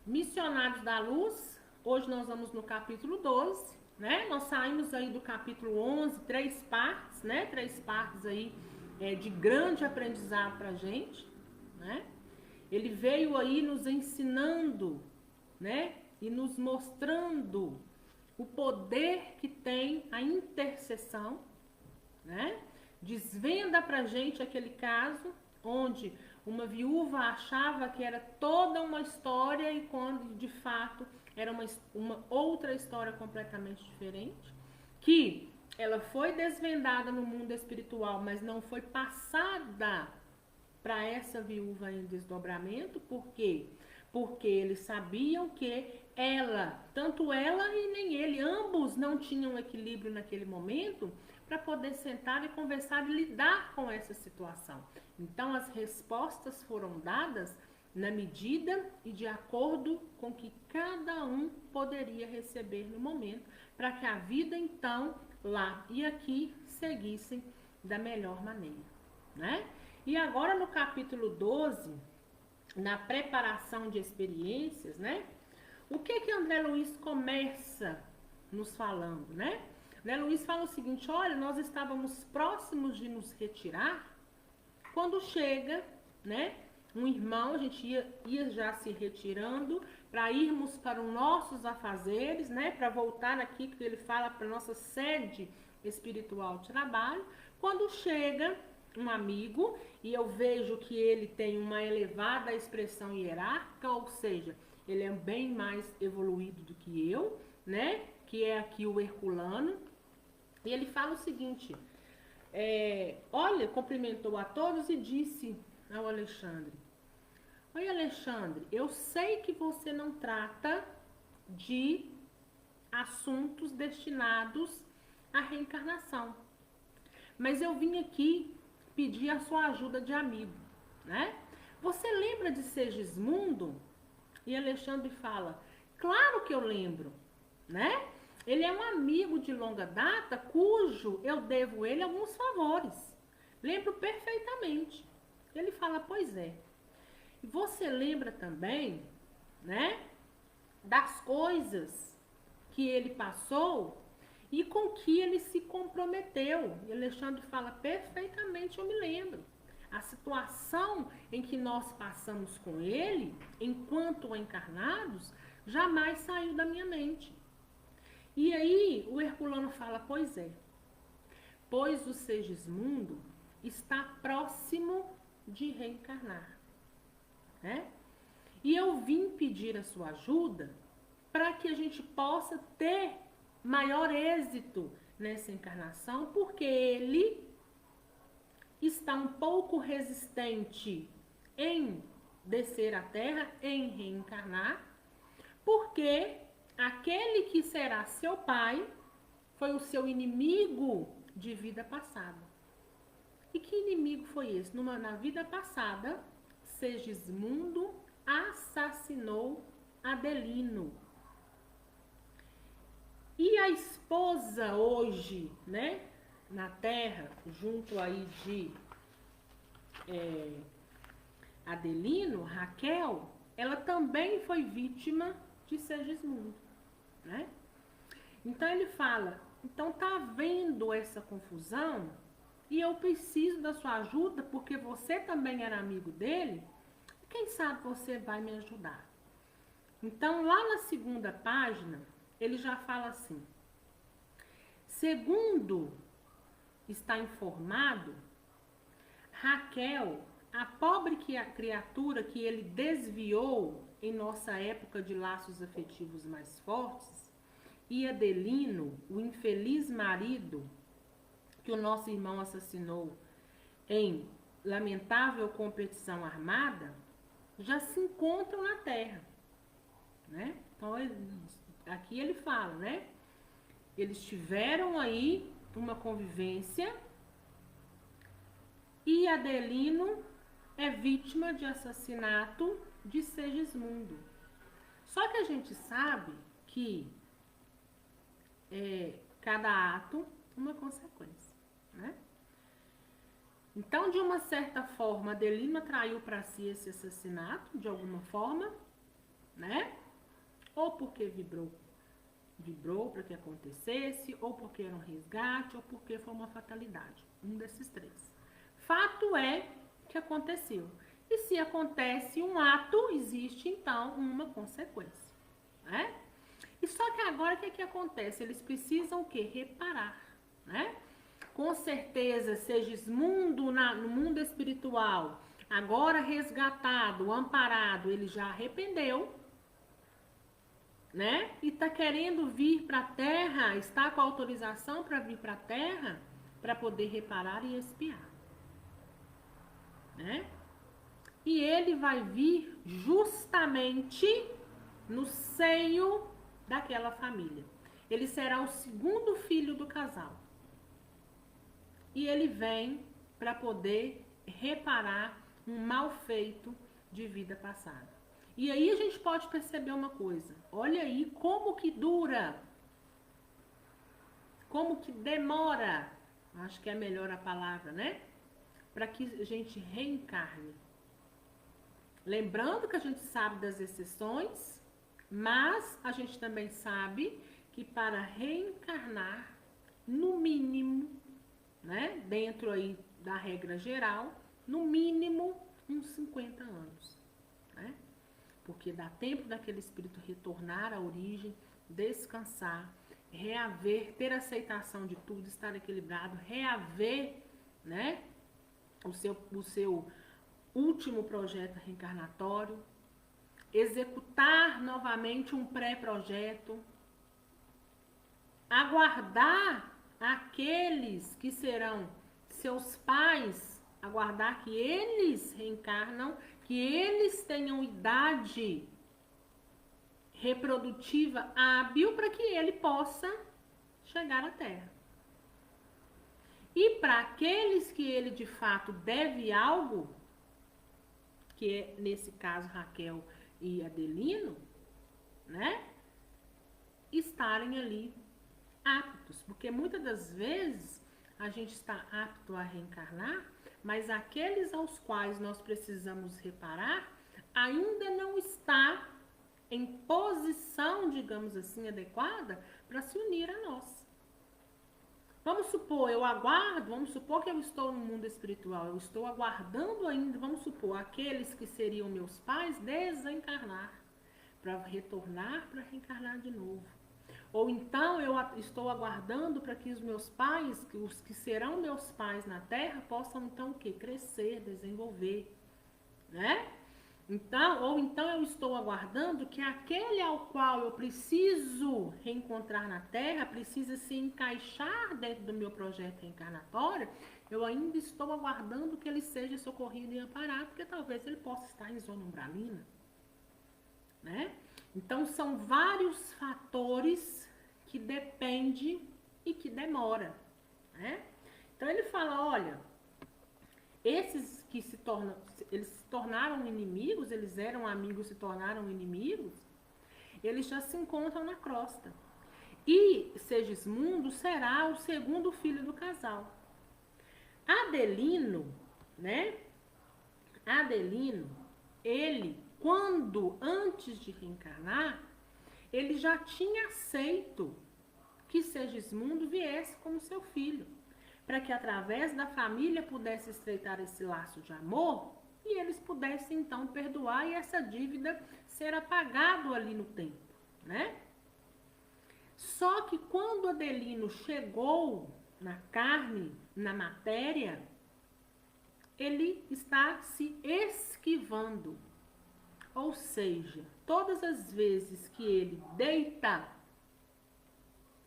Missionários da Luz, hoje nós vamos no capítulo 12, né? Nós saímos aí do capítulo 11, 3 partes, né? 3 partes aí de grande aprendizado pra gente, né? Ele veio aí nos ensinando, né? E nos mostrando o poder que tem a intercessão, né? Desvenda pra gente aquele caso onde uma viúva achava que era toda uma história e quando de fato era uma outra história completamente diferente, que ela foi desvendada no mundo espiritual, mas não foi passada para essa viúva em desdobramento. Por quê? Porque eles sabiam que ela, tanto ela e nem ele, ambos não tinham equilíbrio naquele momento para poder sentar e conversar e lidar com essa situação. Então as respostas foram dadas na medida e de acordo com que cada um poderia receber no momento, para que a vida então lá e aqui seguissem da melhor maneira, né? E agora no capítulo 12, na preparação de experiências, né? O que André Luiz começa nos falando, né? André Luiz fala o seguinte: olha, nós estávamos próximos de nos retirar quando chega, né? Um irmão, a gente ia já se retirando para irmos para os nossos afazeres, né? Para voltar aqui, que ele fala, para nossa sede espiritual de trabalho. Quando chega um amigo e eu vejo que ele tem uma elevada expressão hierárquica, ou seja, ele é bem mais evoluído do que eu, né? Que é aqui o Herculano. E ele fala o seguinte: olha, cumprimentou a todos e disse ao Alexandre: oi, Alexandre, eu sei que você não trata de assuntos destinados à reencarnação, mas eu vim aqui pedir a sua ajuda de amigo, né? Você lembra de Segismundo? E Alexandre fala: claro que eu lembro, né? Ele é um amigo de longa data, cujo eu devo ele alguns favores. Lembro perfeitamente. Ele fala: pois é. E você lembra também, né, das coisas que ele passou e com que ele se comprometeu. E Alexandre fala: perfeitamente, eu me lembro. A situação em que nós passamos com ele, enquanto encarnados, jamais saiu da minha mente. E aí o Herculano fala: pois é, pois o Segismundo está próximo de reencarnar, né? E eu vim pedir a sua ajuda para que a gente possa ter maior êxito nessa encarnação, porque ele está um pouco resistente em descer à Terra, em reencarnar, porque aquele que será seu pai foi o seu inimigo de vida passada. E que inimigo foi esse? Na vida passada, Segismundo assassinou Adelino. E a esposa hoje, né, na Terra, junto aí de Adelino, Raquel, ela também foi vítima de Segismundo, né? Então ele fala: então tá vendo essa confusão e eu preciso da sua ajuda porque você também era amigo dele. Quem sabe você vai me ajudar. Então lá na segunda página ele já fala assim: segundo está informado, Raquel, a pobre criatura que ele desviou em nossa época de laços afetivos mais fortes, e Adelino, o infeliz marido que o nosso irmão assassinou em lamentável competição armada, já se encontram na Terra, né? Então aqui ele fala, né? Eles tiveram aí uma convivência e Adelino é vítima de assassinato de Segismundo. Só que a gente sabe que cada ato uma consequência, né? Então, de uma certa forma, Adelino atraiu para si esse assassinato, de alguma forma, né? Ou porque vibrou para que acontecesse, ou porque era um resgate, ou porque foi uma fatalidade. Um desses três. Fato é que aconteceu. E se acontece um ato, existe então uma consequência, né? E só que agora o que acontece? Eles precisam o quê? Reparar, né? Com certeza, seja no mundo espiritual, agora resgatado, amparado, ele já arrependeu, né? E tá querendo vir para a terra, está com autorização para vir para a terra, para poder reparar e expiar, né? E ele vai vir justamente no seio daquela família. Ele será o segundo filho do casal. E ele vem para poder reparar um mal feito de vida passada. E aí a gente pode perceber uma coisa. Olha aí como que dura, como que demora, acho que é melhor a palavra, né? Para que a gente reencarne. Lembrando que a gente sabe das exceções, mas a gente também sabe que para reencarnar, no mínimo, né, dentro aí da regra geral, no mínimo uns 50 anos, né? Porque dá tempo daquele espírito retornar à origem, descansar, reaver, ter aceitação de tudo, estar equilibrado, reaver, né, o seu último projeto reencarnatório, executar novamente um pré-projeto, aguardar aqueles que serão seus pais, aguardar que eles reencarnam, que eles tenham idade reprodutiva hábil para que ele possa chegar à Terra. E para aqueles que ele de fato deve algo, que é nesse caso Raquel e Adelino, né, estarem ali aptos, porque muitas das vezes a gente está apto a reencarnar, mas aqueles aos quais nós precisamos reparar ainda não está em posição, digamos assim, adequada para se unir a nós. Vamos supor, vamos supor que eu estou no mundo espiritual, eu estou aguardando ainda, vamos supor, aqueles que seriam meus pais desencarnar, para retornar, para reencarnar de novo. Ou então eu estou aguardando para que os meus pais, os que serão meus pais na Terra, possam então o quê? Crescer, desenvolver, né? Então, ou então eu estou aguardando que aquele ao qual eu preciso reencontrar na Terra, precisa se encaixar dentro do meu projeto reencarnatório, eu ainda estou aguardando que ele seja socorrido e amparado, porque talvez ele possa estar em zona umbralina, né? Então, são vários fatores que dependem e que demora, né? Então, ele fala, olha, esses que eles se tornaram inimigos, eles eram amigos, se tornaram inimigos, eles já se encontram na crosta. E Segismundo será o segundo filho do casal. Adelino, né? Adelino, ele, antes de reencarnar, ele já tinha aceito que Segismundo viesse como seu filho, para que através da família pudesse estreitar esse laço de amor e eles pudessem então perdoar e essa dívida ser apagada ali no tempo, né? Só que quando Adelino chegou na carne, na matéria, ele está se esquivando. Ou seja, todas as vezes que ele deita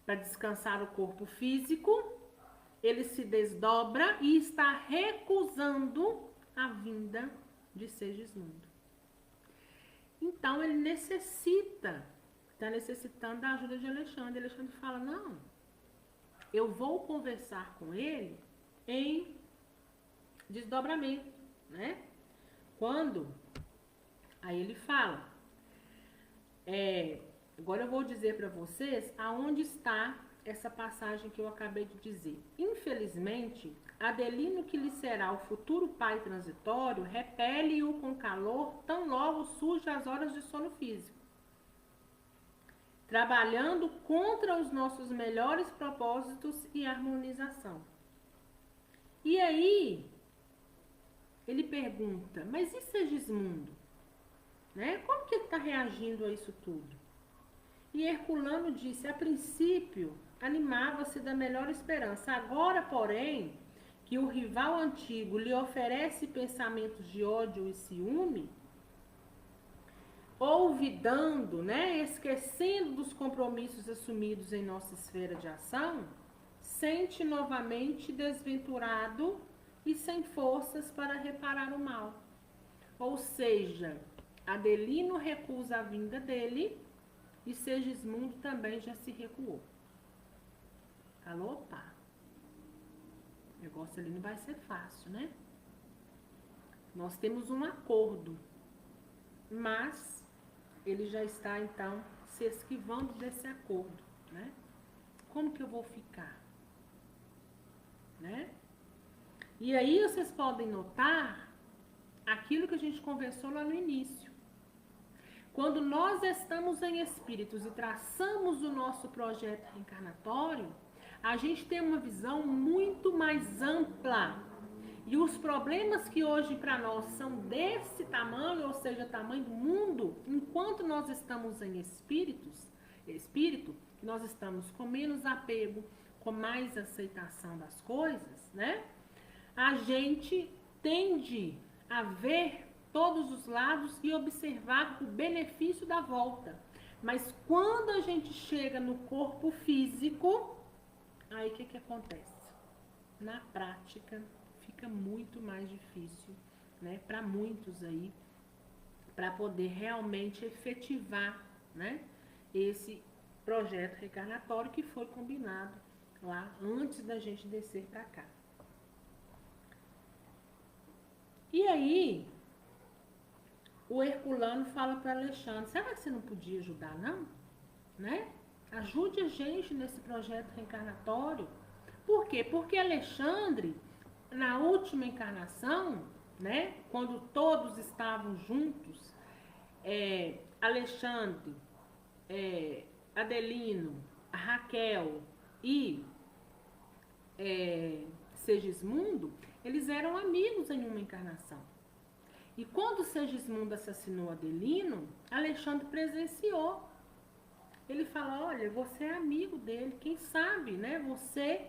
para descansar o corpo físico, ele se desdobra e está recusando a vinda de Segismundo. Então ele está necessitando da ajuda de Alexandre. Alexandre fala, não, eu vou conversar com ele em desdobramento, né? Aí ele fala, agora eu vou dizer para vocês aonde está essa passagem que eu acabei de dizer. Infelizmente, Adelino, que lhe será o futuro pai transitório, repele-o com calor tão logo surge as horas de sono físico. trabalhando contra os nossos melhores propósitos e harmonização. E aí, ele pergunta, mas e Segismundo? Né? Como que ele está reagindo a isso tudo? E Herculano disse, a princípio, animava-se da melhor esperança. Agora, porém, que o rival antigo lhe oferece pensamentos de ódio e ciúme, olvidando, né, esquecendo dos compromissos assumidos em nossa esfera de ação, sente novamente desventurado e sem forças para reparar o mal. Ou seja, Adelino recusa a vinda dele e Segismundo também já se recuou. Falou, opa, o negócio ali não vai ser fácil, né? Nós temos um acordo, mas ele já está, então, se esquivando desse acordo, né? Como que eu vou ficar? Né? E aí vocês podem notar aquilo que a gente conversou lá no início. Quando nós estamos em espíritos e traçamos o nosso projeto reencarnatório, a gente tem uma visão muito mais ampla. E os problemas que hoje para nós são desse tamanho, ou seja, tamanho do mundo, enquanto nós estamos em espírito, nós estamos com menos apego, com mais aceitação das coisas, né? A gente tende a ver todos os lados e observar o benefício da volta. Mas quando a gente chega no corpo físico, aí o que acontece? Na prática, fica muito mais difícil, né, para muitos aí, para poder realmente efetivar, né, esse projeto reencarnatório que foi combinado lá antes da gente descer para cá. E aí, o Herculano fala para Alexandre, será que você não podia ajudar, não? Né? Ajude a gente nesse projeto reencarnatório. Por quê? Porque Alexandre, na última encarnação, né, quando todos estavam juntos, Alexandre, Adelino, Raquel e Segismundo, eles eram amigos em uma encarnação. E quando Segismundo assassinou Adelino, Alexandre presenciou. Ele fala, olha, você é amigo dele, quem sabe, né? Você,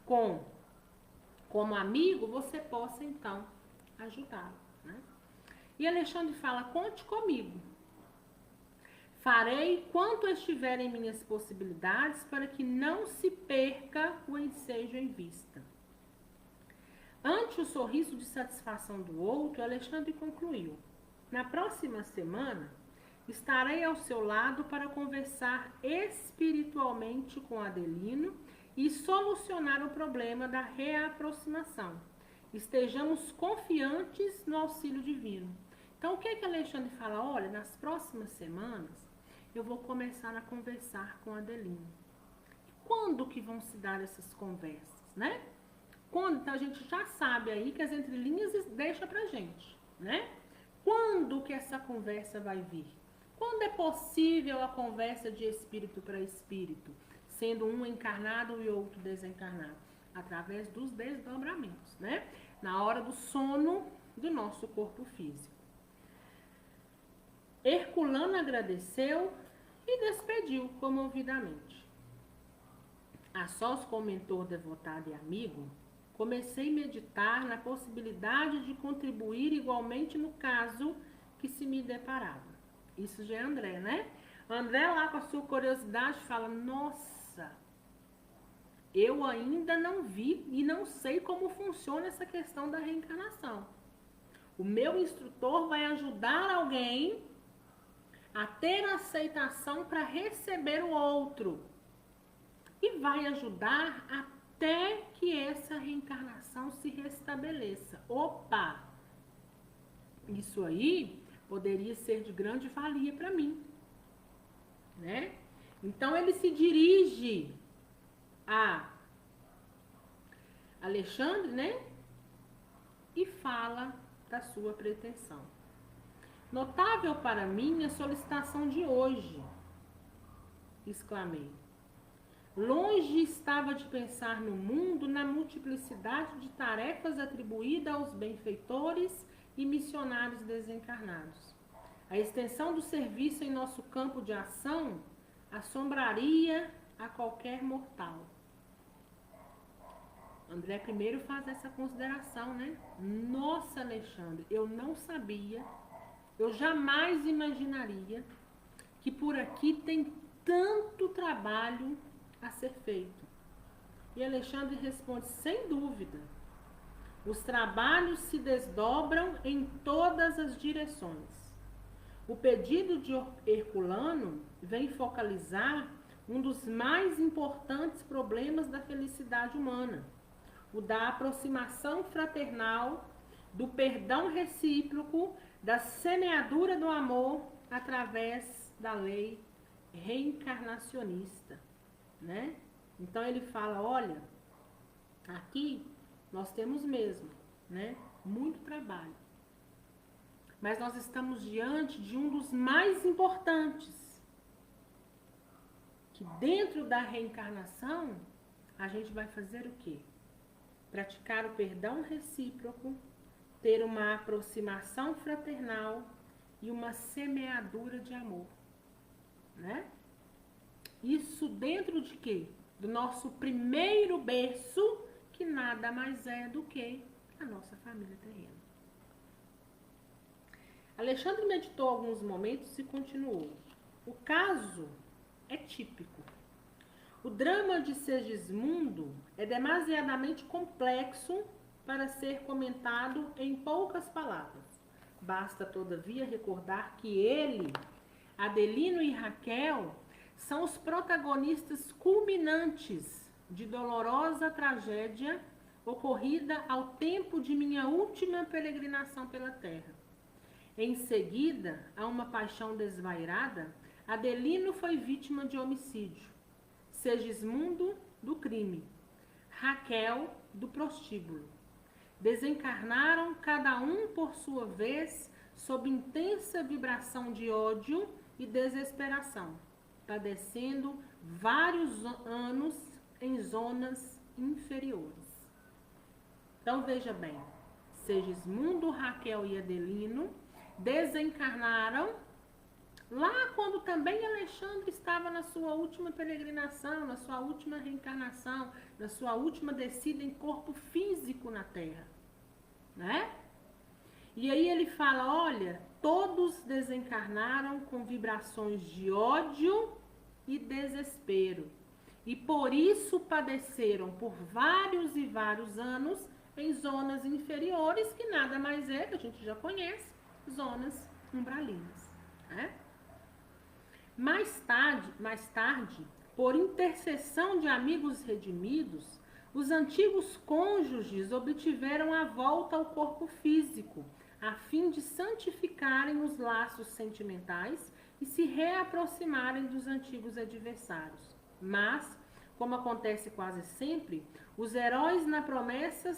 como amigo, você possa, então, ajudá-lo, né? E Alexandre fala, conte comigo. Farei quanto estiver em minhas possibilidades para que não se perca o ensejo em vista. Ante o sorriso de satisfação do outro, Alexandre concluiu, na próxima semana, estarei ao seu lado para conversar espiritualmente com Adelino e solucionar o problema da reaproximação. Estejamos confiantes no auxílio divino. Então, o que Alexandre fala? Olha, nas próximas semanas, eu vou começar a conversar com Adelino. Quando que vão se dar essas conversas, né? Quando, então, a gente já sabe aí que as entrelinhas deixa pra gente, né? Quando que essa conversa vai vir? Quando é possível a conversa de espírito para espírito, sendo um encarnado e outro desencarnado? Através dos desdobramentos, né? Na hora do sono do nosso corpo físico. Herculano agradeceu e despediu comovidamente. A sós com o mentor devotado e amigo, comecei a meditar na possibilidade de contribuir igualmente no caso que se me deparava. Isso já é André, né? André lá com a sua curiosidade fala, nossa, eu ainda não vi e não sei como funciona essa questão da reencarnação. O meu instrutor vai ajudar alguém a ter aceitação para receber o outro. E vai ajudar até que essa reencarnação se restabeleça. Opa! Isso aí poderia ser de grande valia para mim, né? Então ele se dirige a Alexandre, né? E fala da sua pretensão. Notável para mim a solicitação de hoje. exclamei. Longe estava de pensar no mundo na multiplicidade de tarefas atribuídas aos benfeitores e missionários desencarnados. A extensão do serviço em nosso campo de ação assombraria a qualquer mortal. André primeiro faz essa consideração, né? Nossa, Alexandre, eu não sabia, eu jamais imaginaria que por aqui tem tanto trabalho a ser feito. E Alexandre responde, sem dúvida, os trabalhos se desdobram em todas as direções. O pedido de Herculano vem focalizar um dos mais importantes problemas da felicidade humana, o da aproximação fraternal, do perdão recíproco, da semeadura do amor através da lei reencarnacionista, né? Então ele fala, olha, aqui nós temos mesmo, né, muito trabalho. Mas nós estamos diante de um dos mais importantes, que dentro da reencarnação, a gente vai fazer o quê? Praticar o perdão recíproco, ter uma aproximação fraternal e uma semeadura de amor, né? Isso dentro de quê? Do nosso primeiro berço, que nada mais é do que a nossa família terrena. Alexandre meditou alguns momentos e continuou. O caso é típico. O drama de Segismundo é demasiadamente complexo para ser comentado em poucas palavras. Basta, todavia, recordar que ele, Adelino e Raquel, são os protagonistas culminantes de dolorosa tragédia ocorrida ao tempo de minha última peregrinação pela terra. Em seguida, a uma paixão desvairada, Adelino foi vítima de homicídio, Segismundo do crime, Raquel do prostíbulo. Desencarnaram cada um por sua vez sob intensa vibração de ódio e desesperação, padecendo vários anos em zonas inferiores. Então veja bem, Segismundo, Raquel e Adelino desencarnaram lá quando também Alexandre estava na sua última peregrinação, na sua última reencarnação, na sua última descida em corpo físico na Terra, né? E aí ele fala, olha, todos desencarnaram com vibrações de ódio e desespero. E por isso padeceram por vários e vários anos em zonas inferiores, que nada mais é, que a gente já conhece, zonas umbralinas, né? Mais tarde, por intercessão de amigos redimidos, os antigos cônjuges obtiveram a volta ao corpo físico, a fim de santificarem os laços sentimentais e se reaproximarem dos antigos adversários. Mas, como acontece quase sempre, os heróis na promessa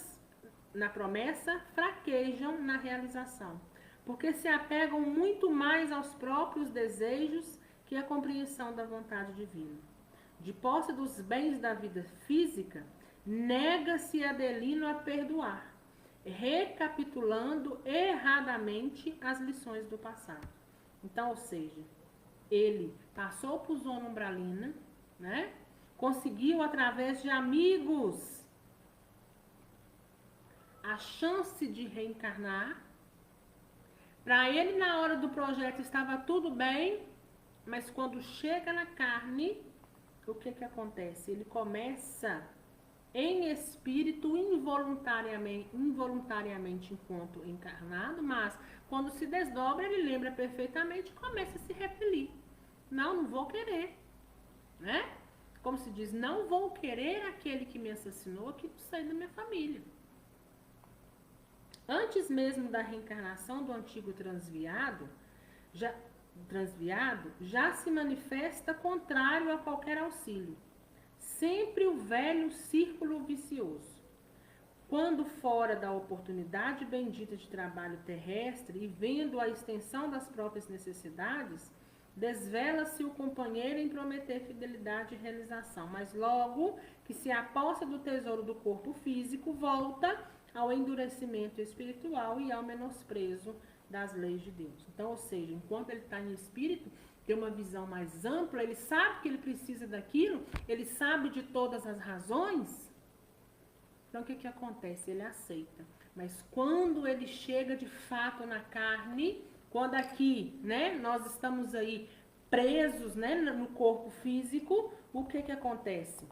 fraquejam na realização, porque se apegam muito mais aos próprios desejos que à compreensão da vontade divina. De posse dos bens da vida física, nega-se Adelino a perdoar, recapitulando erradamente as lições do passado. Então, ou seja, ele passou por zona umbralina, né? Conseguiu, através de amigos, a chance de reencarnar. Para ele, na hora do projeto, estava tudo bem, mas quando chega na carne, o que acontece? Ele começa em espírito involuntariamente enquanto encarnado, mas quando se desdobra, ele lembra perfeitamente e começa a se repelir. Não vou querer, né? Como se diz, não vou querer aquele que me assassinou, que saiu da minha família. Antes mesmo da reencarnação do antigo transviado, já se manifesta contrário a qualquer auxílio. Sempre o velho círculo vicioso. Quando fora da oportunidade bendita de trabalho terrestre e vendo a extensão das próprias necessidades, desvela-se o companheiro em prometer fidelidade e realização, mas logo que se aposta do tesouro do corpo físico, volta ao endurecimento espiritual e ao menosprezo das leis de Deus. Então, ou seja, enquanto ele está em espírito, tem uma visão mais ampla, ele sabe que ele precisa daquilo, ele sabe de todas as razões. Então, o que acontece? Ele aceita. Mas quando ele chega de fato na carne, quando aqui, né, nós estamos aí presos, né, no corpo físico, o que acontece?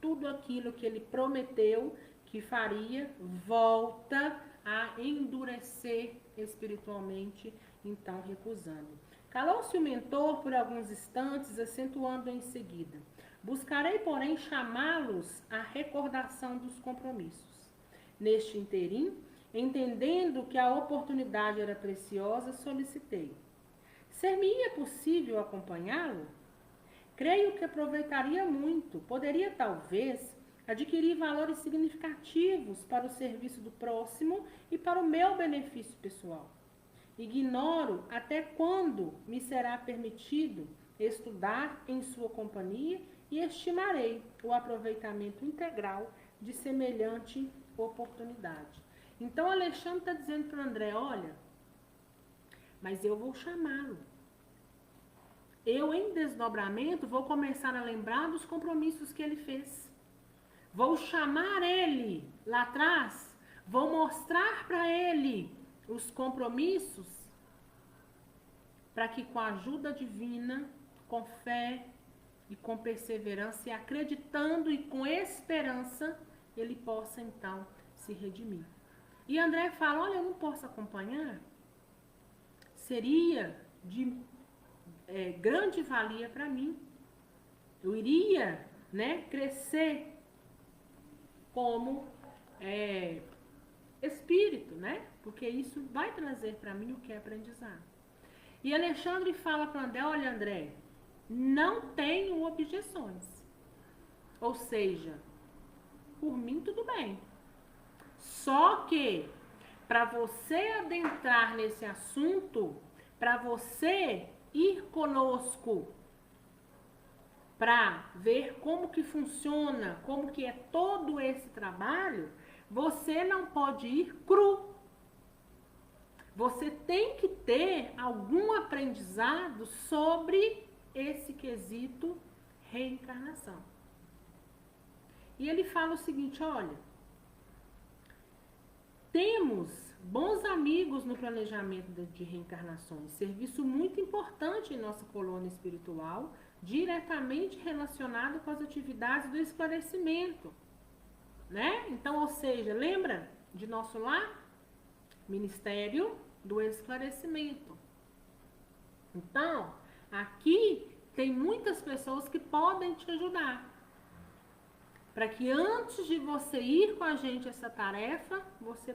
Tudo aquilo que ele prometeu que faria, volta a endurecer espiritualmente, então recusando. Calou-se o mentor por alguns instantes, acentuando em seguida: buscarei, porém, chamá-los à recordação dos compromissos. Neste interim, entendendo que a oportunidade era preciosa, solicitei: ser-me-ia possível acompanhá-lo? Creio que aproveitaria muito, poderia talvez adquirir valores significativos para o serviço do próximo e para o meu benefício pessoal. Ignoro até quando me será permitido estudar em sua companhia e estimarei o aproveitamento integral de semelhante oportunidade. Então, Alexandre está dizendo para o André: olha, mas eu vou chamá-lo. Eu, em desdobramento, vou começar a lembrar dos compromissos que ele fez. Vou chamar ele lá atrás, vou mostrar para ele os compromissos, para que com a ajuda divina, com fé e com perseverança, e acreditando e com esperança, ele possa então se redimir. E André fala: olha, eu não posso acompanhar, seria de grande valia para mim, eu iria, né, crescer como espírito, né? Porque isso vai trazer para mim o que é aprendizado. E Alexandre fala para André: olha, André, não tenho objeções. Ou seja, por mim tudo bem. Só que para você adentrar nesse assunto, para você ir conosco, para ver como que funciona, como que é todo esse trabalho, você não pode ir cru. Você tem que ter algum aprendizado sobre esse quesito reencarnação. E ele fala o seguinte: olha, temos bons amigos no planejamento de reencarnações, serviço muito importante em nossa colônia espiritual, diretamente relacionado com as atividades do esclarecimento, né? Então, ou seja, lembra de nosso lar? Ministério do Esclarecimento. Então, aqui tem muitas pessoas que podem te ajudar, para que antes de você ir com a gente essa tarefa, você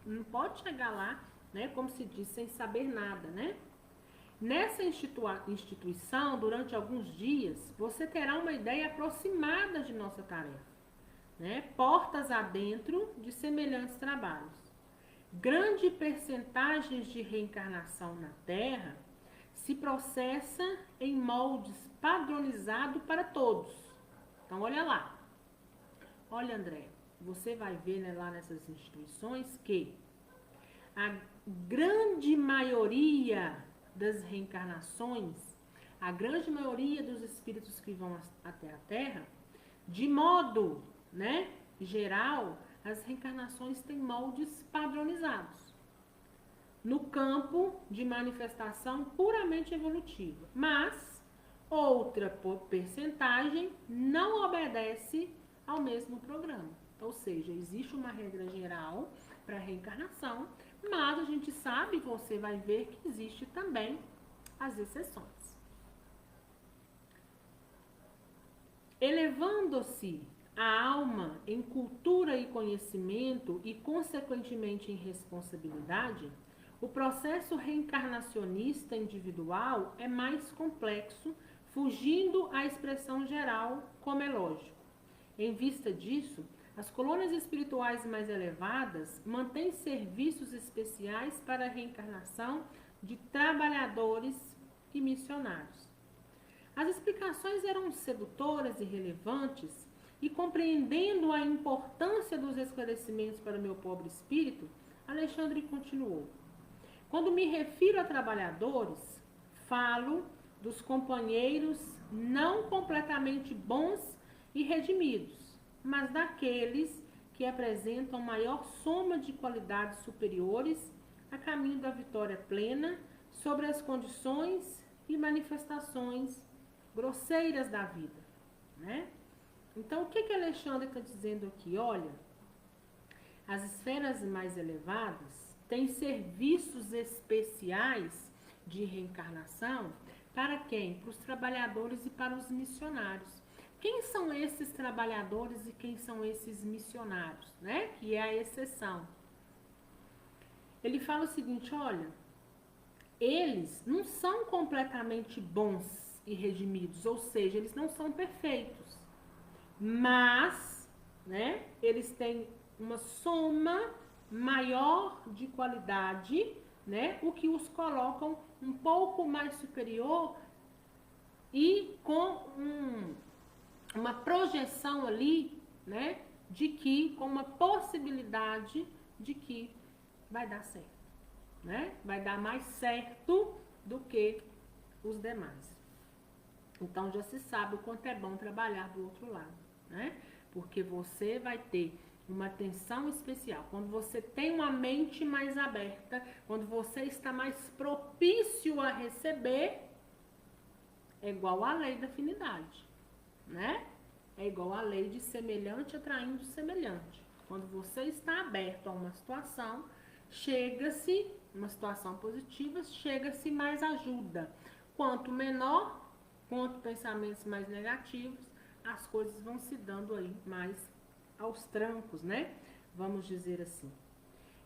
não pode chegar lá, né, como se diz, sem saber nada, né? Nessa instituição, durante alguns dias, você terá uma ideia aproximada de nossa tarefa, né? Portas adentro de semelhantes trabalhos. Grande percentagem de reencarnação na Terra se processa em moldes padronizados para todos. Então, olha lá. Olha, André, você vai ver, né, lá nessas instituições que a grande maioria das reencarnações, a grande maioria dos espíritos que vão até a Terra, de modo, né, geral, as reencarnações têm moldes padronizados no campo de manifestação puramente evolutiva. Mas outra percentagem não obedece ao mesmo programa. Ou seja, existe uma regra geral para a reencarnação, mas a gente sabe, você vai ver que existe também as exceções. Elevando-se a alma em cultura e conhecimento e, consequentemente, em responsabilidade, o processo reencarnacionista individual é mais complexo, fugindo à expressão geral, como é lógico. Em vista disso, as colônias espirituais mais elevadas mantêm serviços especiais para a reencarnação de trabalhadores e missionários. As explicações eram sedutoras e relevantes, e compreendendo a importância dos esclarecimentos para o meu pobre espírito, Alexandre continuou. Quando me refiro a trabalhadores, falo dos companheiros não completamente bons e redimidos, mas daqueles que apresentam maior soma de qualidades superiores a caminho da vitória plena sobre as condições e manifestações grosseiras da vida, né? Então, o que Alexandre está dizendo aqui? Olha, as esferas mais elevadas têm serviços especiais de reencarnação para quem? Para os trabalhadores e para os missionários. Quem são esses trabalhadores e quem são esses missionários, né? Que é a exceção. Ele fala o seguinte, olha, eles não são completamente bons e redimidos, ou seja, eles não são perfeitos, mas, né, eles têm uma soma maior de qualidade, né, o que os colocam um pouco mais superior e com uma projeção ali, né, de que, com uma possibilidade de que vai dar certo, né, vai dar mais certo do que os demais. Então já se sabe o quanto é bom trabalhar do outro lado, né, porque você vai ter uma atenção especial. Quando você tem uma mente mais aberta, quando você está mais propício a receber, é igual à lei da afinidade, né? É igual à lei de semelhante atraindo semelhante. Quando você está aberto a uma situação, chega-se, uma situação positiva, chega-se mais ajuda. Quanto menor, quanto pensamentos mais negativos, as coisas vão se dando aí mais aos trancos, né? Vamos dizer assim.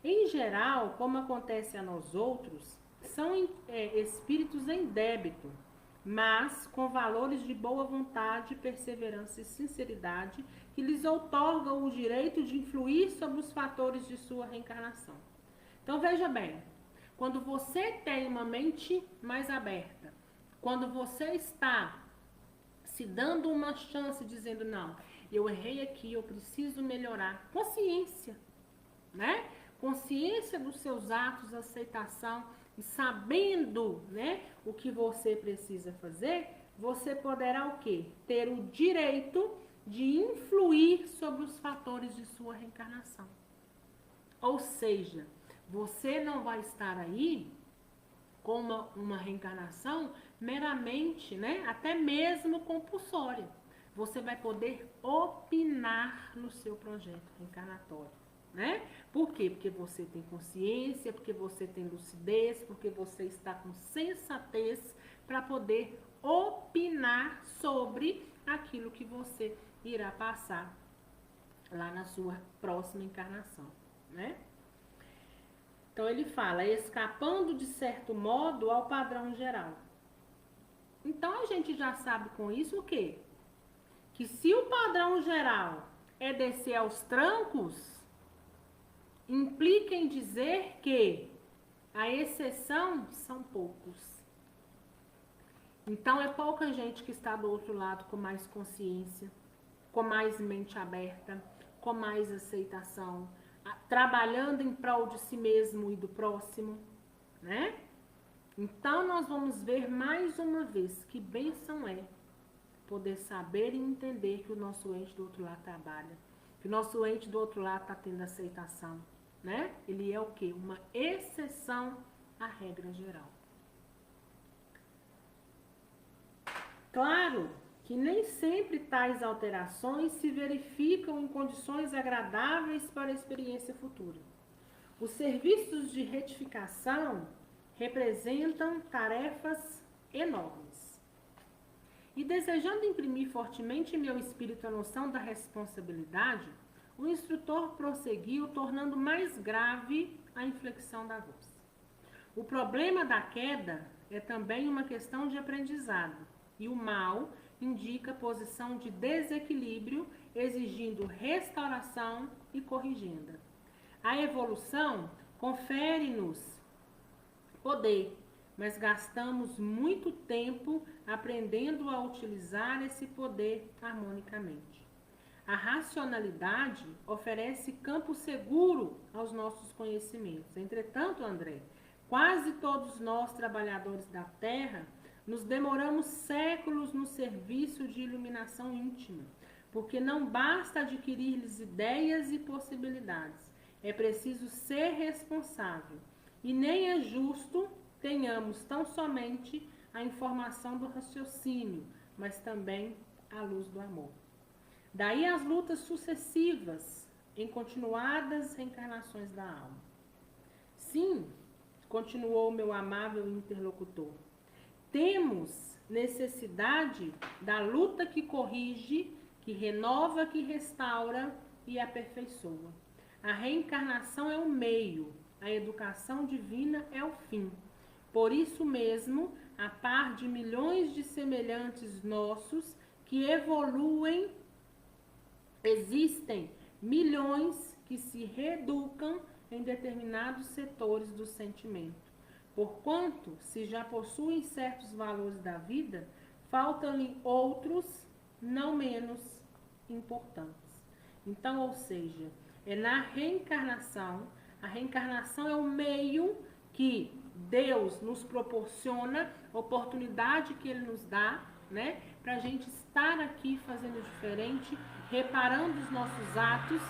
Em geral, como acontece a nós outros, são espíritos em débito, mas com valores de boa vontade, perseverança e sinceridade que lhes outorgam o direito de influir sobre os fatores de sua reencarnação. Então veja bem, quando você tem uma mente mais aberta, quando você está se dando uma chance dizendo, não, eu errei aqui, eu preciso melhorar. Consciência, né? Consciência dos seus atos, aceitação e sabendo, né, o que você precisa fazer, você poderá o quê? Ter o direito de influir sobre os fatores de sua reencarnação. Ou seja, você não vai estar aí com uma reencarnação meramente, né, até mesmo compulsória. Você vai poder opinar no seu projeto reencarnatório, né? Por quê? Porque você tem consciência, porque você tem lucidez, porque você está com sensatez para poder opinar sobre aquilo que você irá passar lá na sua próxima encarnação, né? Então ele fala, escapando de certo modo ao padrão geral. Então a gente já sabe com isso o quê? Que se o padrão geral é descer aos trancos, implica em dizer que a exceção são poucos. Então é pouca gente que está do outro lado com mais consciência, com mais mente aberta, com mais aceitação, trabalhando em prol de si mesmo e do próximo, né? Então nós vamos ver mais uma vez que bênção é poder saber e entender que o nosso ente do outro lado trabalha, que o nosso ente do outro lado está tendo aceitação, né? Ele é o quê? Uma exceção à regra geral. Claro que nem sempre tais alterações se verificam em condições agradáveis para a experiência futura. Os serviços de retificação representam tarefas enormes. E desejando imprimir fortemente em meu espírito a noção da responsabilidade, o instrutor prosseguiu, tornando mais grave a inflexão da voz. O problema da queda é também uma questão de aprendizado, e o mal indica posição de desequilíbrio, exigindo restauração e corrigenda. A evolução confere-nos poder mas gastamos muito tempo aprendendo a utilizar esse poder harmonicamente. A racionalidade oferece campo seguro aos nossos conhecimentos. Entretanto, André, quase todos nós, trabalhadores da Terra, nos demoramos séculos no serviço de iluminação íntima, porque não basta adquirir-lhes ideias e possibilidades. É preciso ser responsável. E nem é justo tenhamos tão somente a informação do raciocínio, mas também a luz do amor. Daí as lutas sucessivas em continuadas reencarnações da alma. Sim, continuou meu amável interlocutor, temos necessidade da luta que corrige, que renova, que restaura e aperfeiçoa. A reencarnação é o meio, a educação divina é o fim. Por isso mesmo, a par de milhões de semelhantes nossos que evoluem, existem milhões que se reeducam em determinados setores do sentimento. Porquanto, se já possuem certos valores da vida, faltam-lhe outros não menos importantes. Então, ou seja, é na reencarnação, a reencarnação é o meio que Deus nos proporciona, a oportunidade que Ele nos dá, né, para a gente estar aqui fazendo diferente, reparando os nossos atos,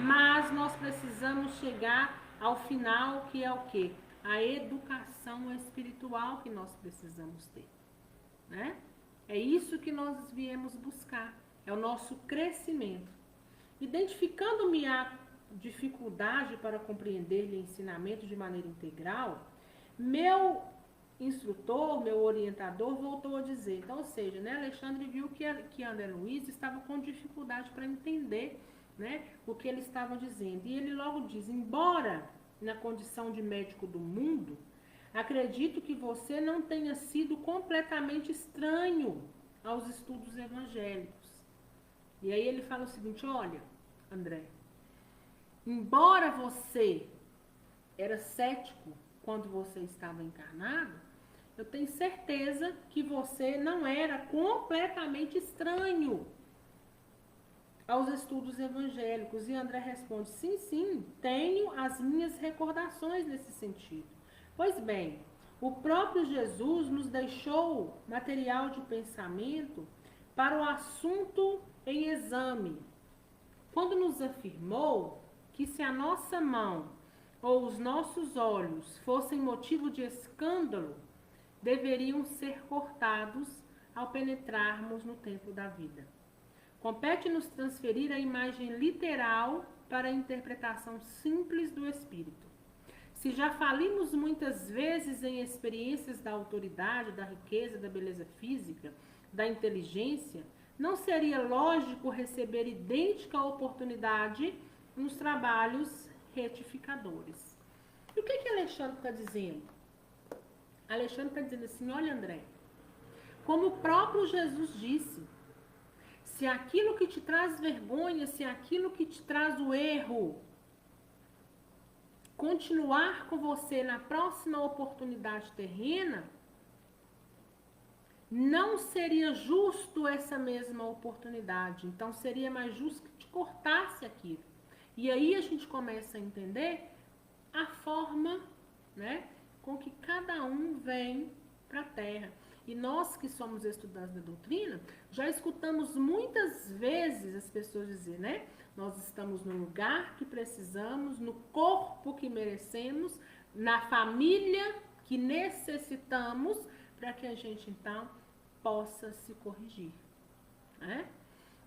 mas nós precisamos chegar ao final, que é o quê? A educação espiritual que nós precisamos ter, né? É isso que nós viemos buscar, é o nosso crescimento. Identificando-me a dificuldade para compreender o ensinamento de maneira integral, meu instrutor, meu orientador voltou a dizer, então, ou seja, né, Alexandre viu que André Luiz estava com dificuldade para entender, né, o que ele estava dizendo. E ele logo diz, embora na condição de médico do mundo, acredito que você não tenha sido completamente estranho aos estudos evangélicos. E aí ele fala o seguinte, olha, André, embora você era cético quando você estava encarnado, eu tenho certeza que você não era completamente estranho aos estudos evangélicos. E André responde, sim, tenho as minhas recordações nesse sentido. Pois bem, o próprio Jesus nos deixou material de pensamento para o assunto em exame, quando nos afirmou que se a nossa mão ou os nossos olhos fossem motivo de escândalo, deveriam ser cortados ao penetrarmos no templo da vida. Compete-nos transferir a imagem literal para a interpretação simples do espírito. Se já falimos muitas vezes em experiências da autoridade, da riqueza, da beleza física, da inteligência, não seria lógico receber idêntica oportunidade nos trabalhos retificadores. E o que Alexandre está dizendo? Alexandre está dizendo assim, olha, André, como o próprio Jesus disse, se aquilo que te traz vergonha, se aquilo que te traz o erro continuar com você na próxima oportunidade terrena, não seria justo essa mesma oportunidade. Então, seria mais justo que te cortasse aquilo. E aí a gente começa a entender a forma, né, com que cada um vem para a Terra. E nós que somos estudantes da doutrina, já escutamos muitas vezes as pessoas dizer, né? Nós estamos no lugar que precisamos, no corpo que merecemos, na família que necessitamos, para que a gente, então, possa se corrigir, né?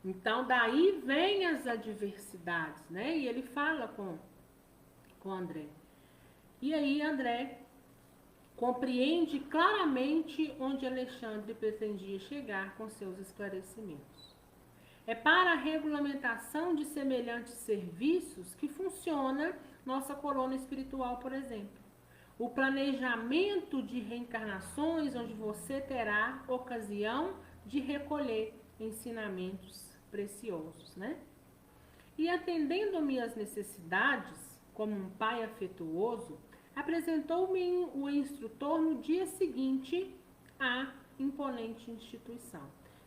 Então, daí vem as adversidades, né? E ele fala com André. E aí, André compreende claramente onde Alexandre pretendia chegar com seus esclarecimentos. É para a regulamentação de semelhantes serviços que funciona nossa colônia espiritual, por exemplo. O planejamento de reencarnações, onde você terá ocasião de recolher ensinamentos preciosos, né? E atendendo-me às necessidades, como um pai afetuoso, apresentou-me o instrutor no dia seguinte à imponente instituição.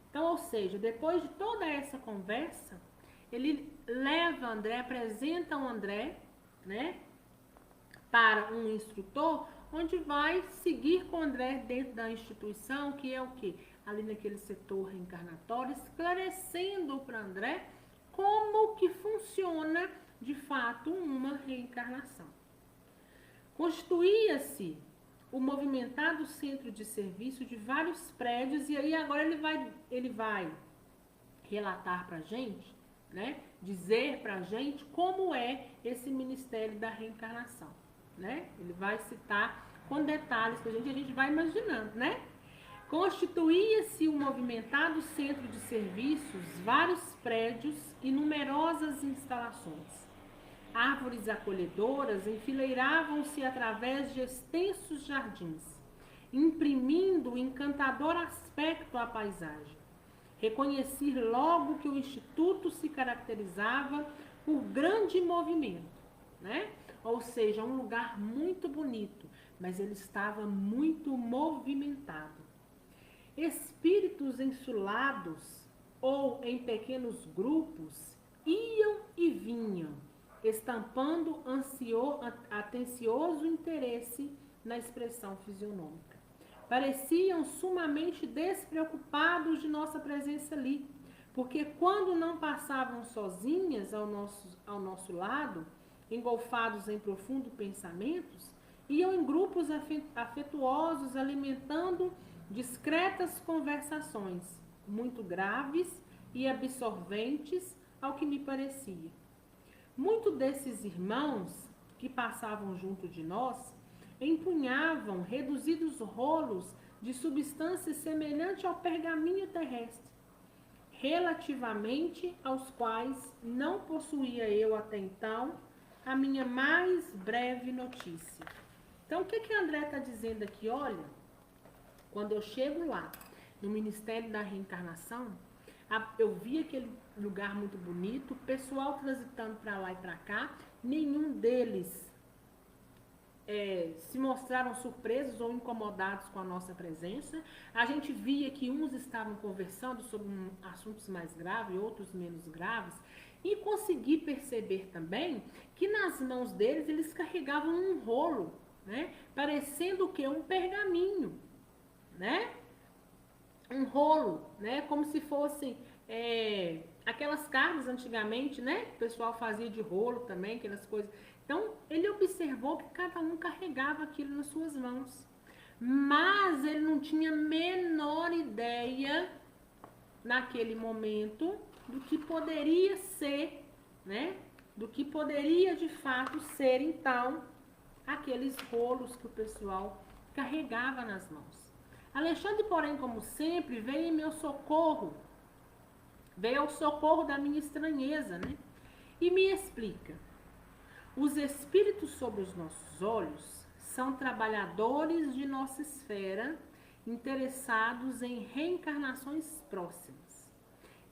Então, ou seja, depois de toda essa conversa, ele leva André, apresenta o André, né, para um instrutor, onde vai seguir com o André dentro da instituição, que é o quê? Ali naquele setor reencarnatório, esclarecendo para André como que funciona, de fato, uma reencarnação. Constituía-se o movimentado centro de serviço de vários prédios, e aí agora ele vai relatar para a gente, né, dizer para a gente como é esse Ministério da Reencarnação, né? Ele vai citar com detalhes para a gente vai imaginando, né? Constituía-se um movimentado centro de serviços, vários prédios e numerosas instalações. Árvores acolhedoras enfileiravam-se através de extensos jardins, imprimindo um encantador aspecto à paisagem. Reconheci logo que o Instituto se caracterizava por grande movimento, né? Ou seja, um lugar muito bonito, mas ele estava muito movimentado. Espíritos insulados ou em pequenos grupos iam e vinham, estampando atencioso interesse na expressão fisionômica. Pareciam sumamente despreocupados de nossa presença ali, porque quando não passavam sozinhas ao nosso lado, engolfados em profundos pensamentos, iam em grupos afetuosos, alimentando discretas conversações, muito graves e absorventes, ao que me parecia. Muitos desses irmãos que passavam junto de nós empunhavam reduzidos rolos de substância semelhante ao pergaminho terrestre, relativamente aos quais não possuía eu até então a minha mais breve notícia. Então, o que André está dizendo aqui? Olha, quando eu chego lá, no Ministério da Reencarnação, eu vi aquele lugar muito bonito, o pessoal transitando para lá e para cá, nenhum deles se mostraram surpresos ou incomodados com a nossa presença. A gente via que uns estavam conversando sobre assuntos mais graves, outros menos graves, e consegui perceber também que nas mãos deles eles carregavam um rolo, né? Parecendo o quê? Um pergaminho, né? Um rolo, né? Como se fossem aquelas cartas antigamente, né? O pessoal fazia de rolo também, aquelas coisas. Então, ele observou que cada um carregava aquilo nas suas mãos. Mas ele não tinha a menor ideia, naquele momento, do que poderia ser, né? Do que poderia, de fato, ser, então, aqueles rolos que o pessoal carregava nas mãos. Alexandre, porém, como sempre, veio em meu socorro. Veio ao socorro da minha estranheza, né? E me explica. Os espíritos sob os nossos olhos são trabalhadores de nossa esfera, interessados em reencarnações próximas.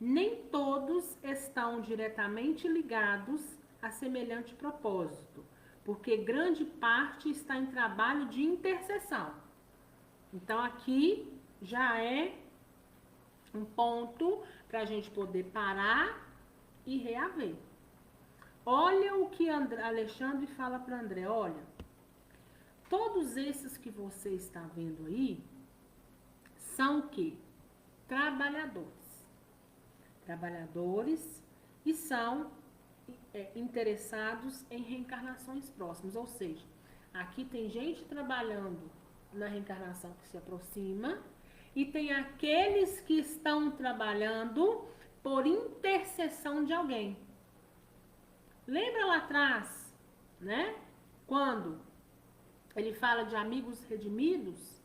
Nem todos estão diretamente ligados a semelhante propósito, porque grande parte está em trabalho de intercessão. Então, aqui já é um ponto para a gente poder parar e reaver. Olha o que Alexandre fala para André. Olha, todos esses que você está vendo aí são o quê? Trabalhadores. Trabalhadores e são interessados em reencarnações próximas. Ou seja, aqui tem gente trabalhando na reencarnação que se aproxima e tem aqueles que estão trabalhando por intercessão de alguém. Lembra lá atrás, né? Quando ele fala de amigos redimidos,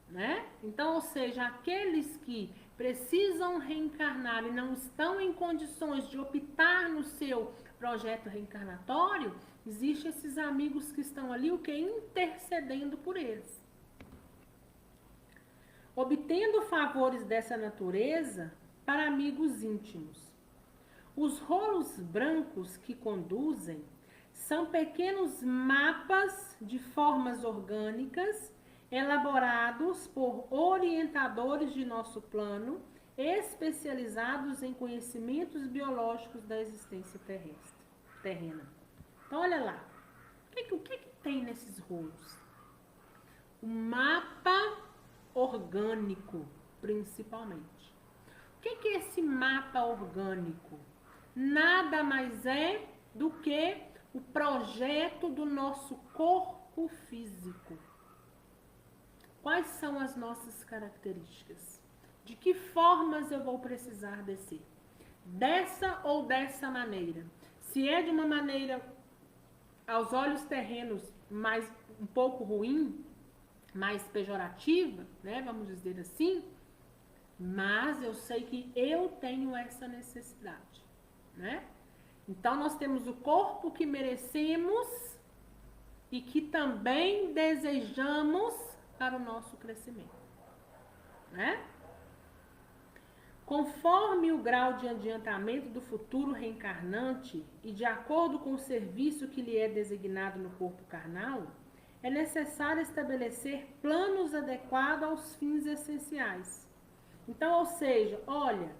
né? Então, ou seja, aqueles que precisam reencarnar e não estão em condições de optar no seu projeto reencarnatório, existem esses amigos que estão ali, o que? Intercedendo por eles. Obtendo favores dessa natureza para amigos íntimos. Os rolos brancos que conduzem São pequenos mapas de formas orgânicas elaborados por orientadores de nosso plano, especializados em conhecimentos biológicos da existência terrena. Então, olha lá. O que tem nesses rolos? O mapa orgânico, principalmente. O que é esse mapa orgânico? Nada mais é do que o projeto do nosso corpo físico. Quais são as nossas características? De que formas eu vou precisar descer? Dessa ou dessa maneira? Se é de uma maneira, aos olhos terrenos, mais um pouco ruim, mais pejorativa, né? Vamos dizer assim. Mas eu sei que eu tenho essa necessidade, né? Então, nós temos o corpo que merecemos e que também desejamos para o nosso crescimento, né? Conforme o grau de adiantamento do futuro reencarnante e de acordo com o serviço que lhe é designado no corpo carnal, é necessário estabelecer planos adequados aos fins essenciais. Então, ou seja, olha,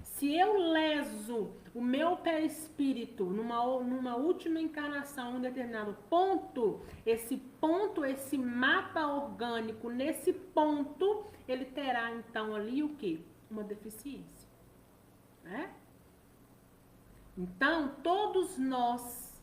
se eu leso o meu perispírito numa última encarnação, em um determinado ponto, esse mapa orgânico, nesse ponto, ele terá então ali o quê? Uma deficiência, né? Então, todos nós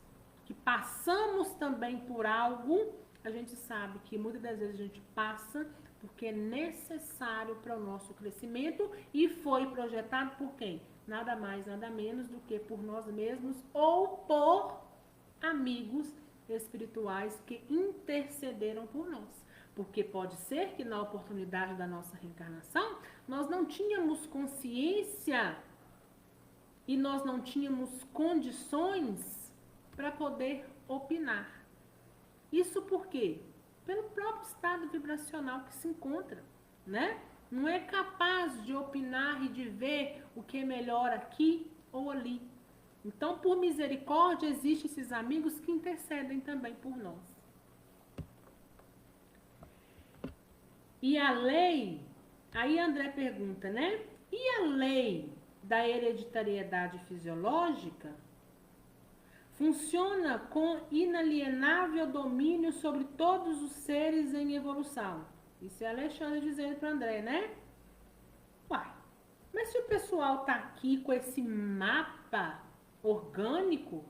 que passamos também por algo, a gente sabe que muitas das vezes a gente passa porque é necessário para o nosso crescimento e foi projetado por quem? Nada mais, nada menos do que por nós mesmos ou por amigos espirituais que intercederam por nós. Porque pode ser que na oportunidade da nossa reencarnação, nós não tínhamos consciência e nós não tínhamos condições para poder opinar. Isso por quê? Pelo próprio estado vibracional que se encontra, né? Não é capaz de opinar e de ver o que é melhor aqui ou ali. Então, por misericórdia, existem esses amigos que intercedem também por nós. E a lei, aí André pergunta, né? E a lei da hereditariedade fisiológica funciona com inalienável domínio sobre todos os seres em evolução. Isso é Alexandre dizendo para André, né? Uai, mas se o pessoal tá aqui com esse mapa orgânico,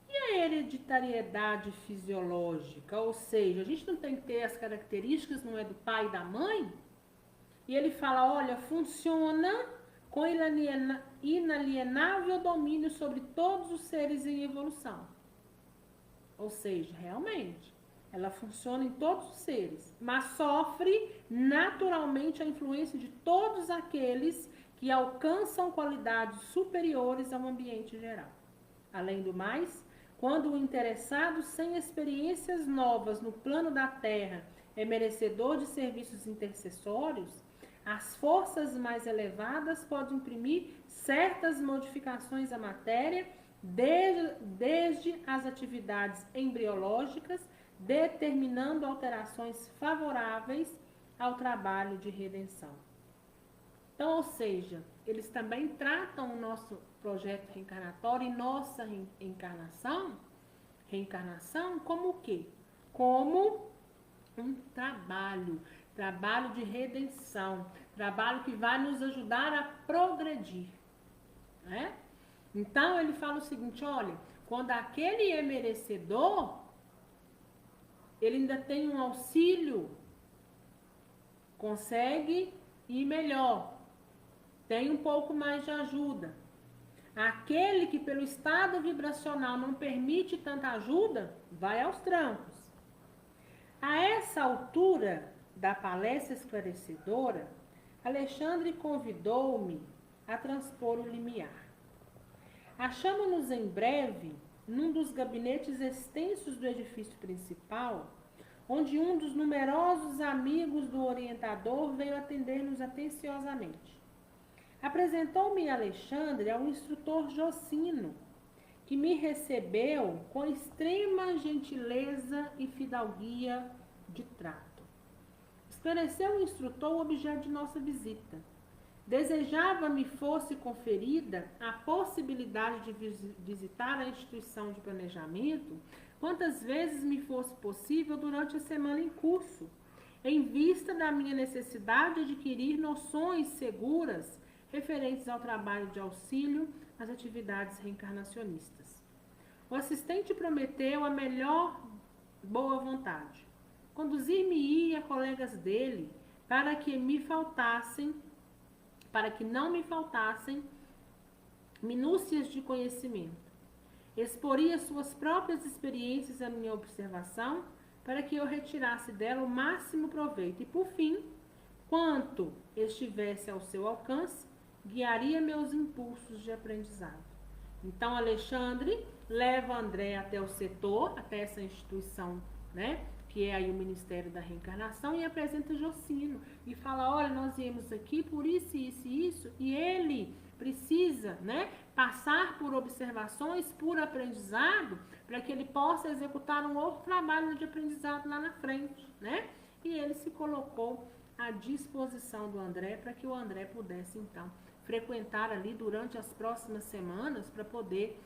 e a hereditariedade fisiológica? Ou seja, a gente não tem que ter as características, não é do pai e da mãe? E ele fala, olha, funciona com inalienável domínio sobre todos os seres em evolução. Ou seja, realmente, ela funciona em todos os seres, mas sofre naturalmente a influência de todos aqueles que alcançam qualidades superiores ao ambiente geral. Além do mais, quando o interessado sem experiências novas no plano da Terra é merecedor de serviços intercessórios, as forças mais elevadas podem imprimir certas modificações à matéria, desde as atividades embriológicas, determinando alterações favoráveis ao trabalho de redenção. Então, ou seja, eles também tratam o nosso projeto reencarnatório e nossa reencarnação como o quê? Como um trabalho de redenção, trabalho que vai nos ajudar a progredir, né? Então, ele fala o seguinte, olha, quando aquele é merecedor, ele ainda tem um auxílio, consegue ir melhor, tem um pouco mais de ajuda. Aquele que pelo estado vibracional não permite tanta ajuda, vai aos trancos. A essa altura da palestra esclarecedora, Alexandre convidou-me a transpor o limiar. Achamos-nos em breve num dos gabinetes extensos do edifício principal, onde um dos numerosos amigos do orientador veio atender-nos atenciosamente. Apresentou-me Alexandre ao instrutor Jocino, que me recebeu com extrema gentileza e fidalguia de trato. Esclareceu o instrutor o objeto de nossa visita. Desejava me fosse conferida a possibilidade de visitar a instituição de planejamento quantas vezes me fosse possível durante a semana em curso, em vista da minha necessidade de adquirir noções seguras referentes ao trabalho de auxílio às atividades reencarnacionistas. O assistente prometeu a melhor boa vontade. Conduzir-me-ia a colegas dele para que não me faltassem minúcias de conhecimento. Exporia suas próprias experiências à minha observação para que eu retirasse dela o máximo proveito e, por fim, quanto estivesse ao seu alcance, guiaria meus impulsos de aprendizado. Então, Alexandre leva André até o setor, até essa instituição, né, que é aí o Ministério da Reencarnação, e apresenta Jocino e fala, olha, nós viemos aqui por isso, isso e isso, e ele precisa, né, passar por observações, por aprendizado, para que ele possa executar um outro trabalho de aprendizado lá na frente, né? E ele se colocou à disposição do André para que o André pudesse, então, frequentar ali durante as próximas semanas para poder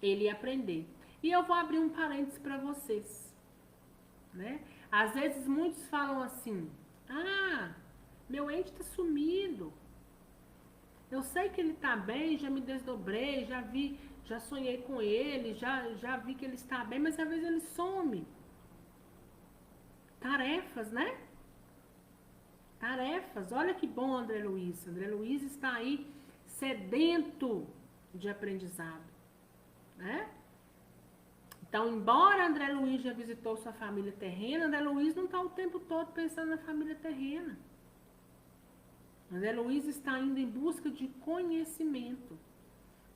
ele aprender. E eu vou abrir um parênteses para vocês, né? Às vezes muitos falam assim, meu ente está sumido. Eu sei que ele está bem, já me desdobrei, já vi, já sonhei com ele, já vi que ele está bem, mas às vezes ele some. Tarefas, né? Tarefas. Olha que bom, André Luiz. André Luiz está aí sedento de aprendizado, né? Então, embora André Luiz já visitou sua família terrena, André Luiz não está o tempo todo pensando na família terrena. André Luiz está indo em busca de conhecimento.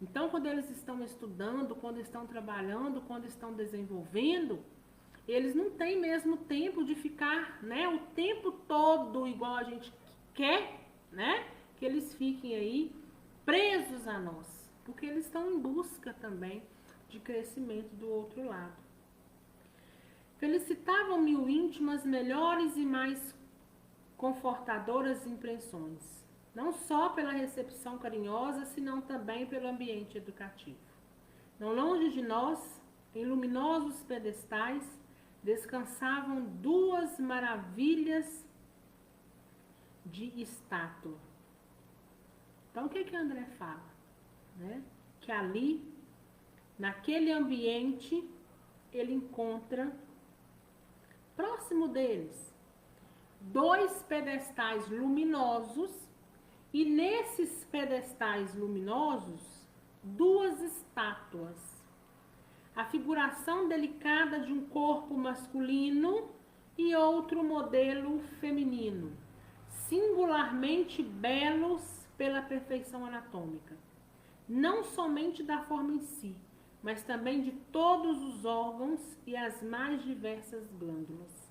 Então, quando eles estão estudando, quando estão trabalhando, quando estão desenvolvendo, eles não têm mesmo tempo de ficar, né, o tempo todo igual a gente quer, né, que eles fiquem aí presos a nós, porque eles estão em busca também de crescimento do outro lado. Felicitavam-me o íntimo as melhores e mais confortadoras impressões, não só pela recepção carinhosa, senão também pelo ambiente educativo. Não longe de nós, em luminosos pedestais, descansavam duas maravilhas de estátua. Então, o que André fala? Né? Que ali, naquele ambiente, ele encontra, próximo deles, dois pedestais luminosos, e nesses pedestais luminosos, duas estátuas. A figuração delicada de um corpo masculino e outro modelo feminino, singularmente belos pela perfeição anatômica, não somente da forma em si, mas também de todos os órgãos e as mais diversas glândulas.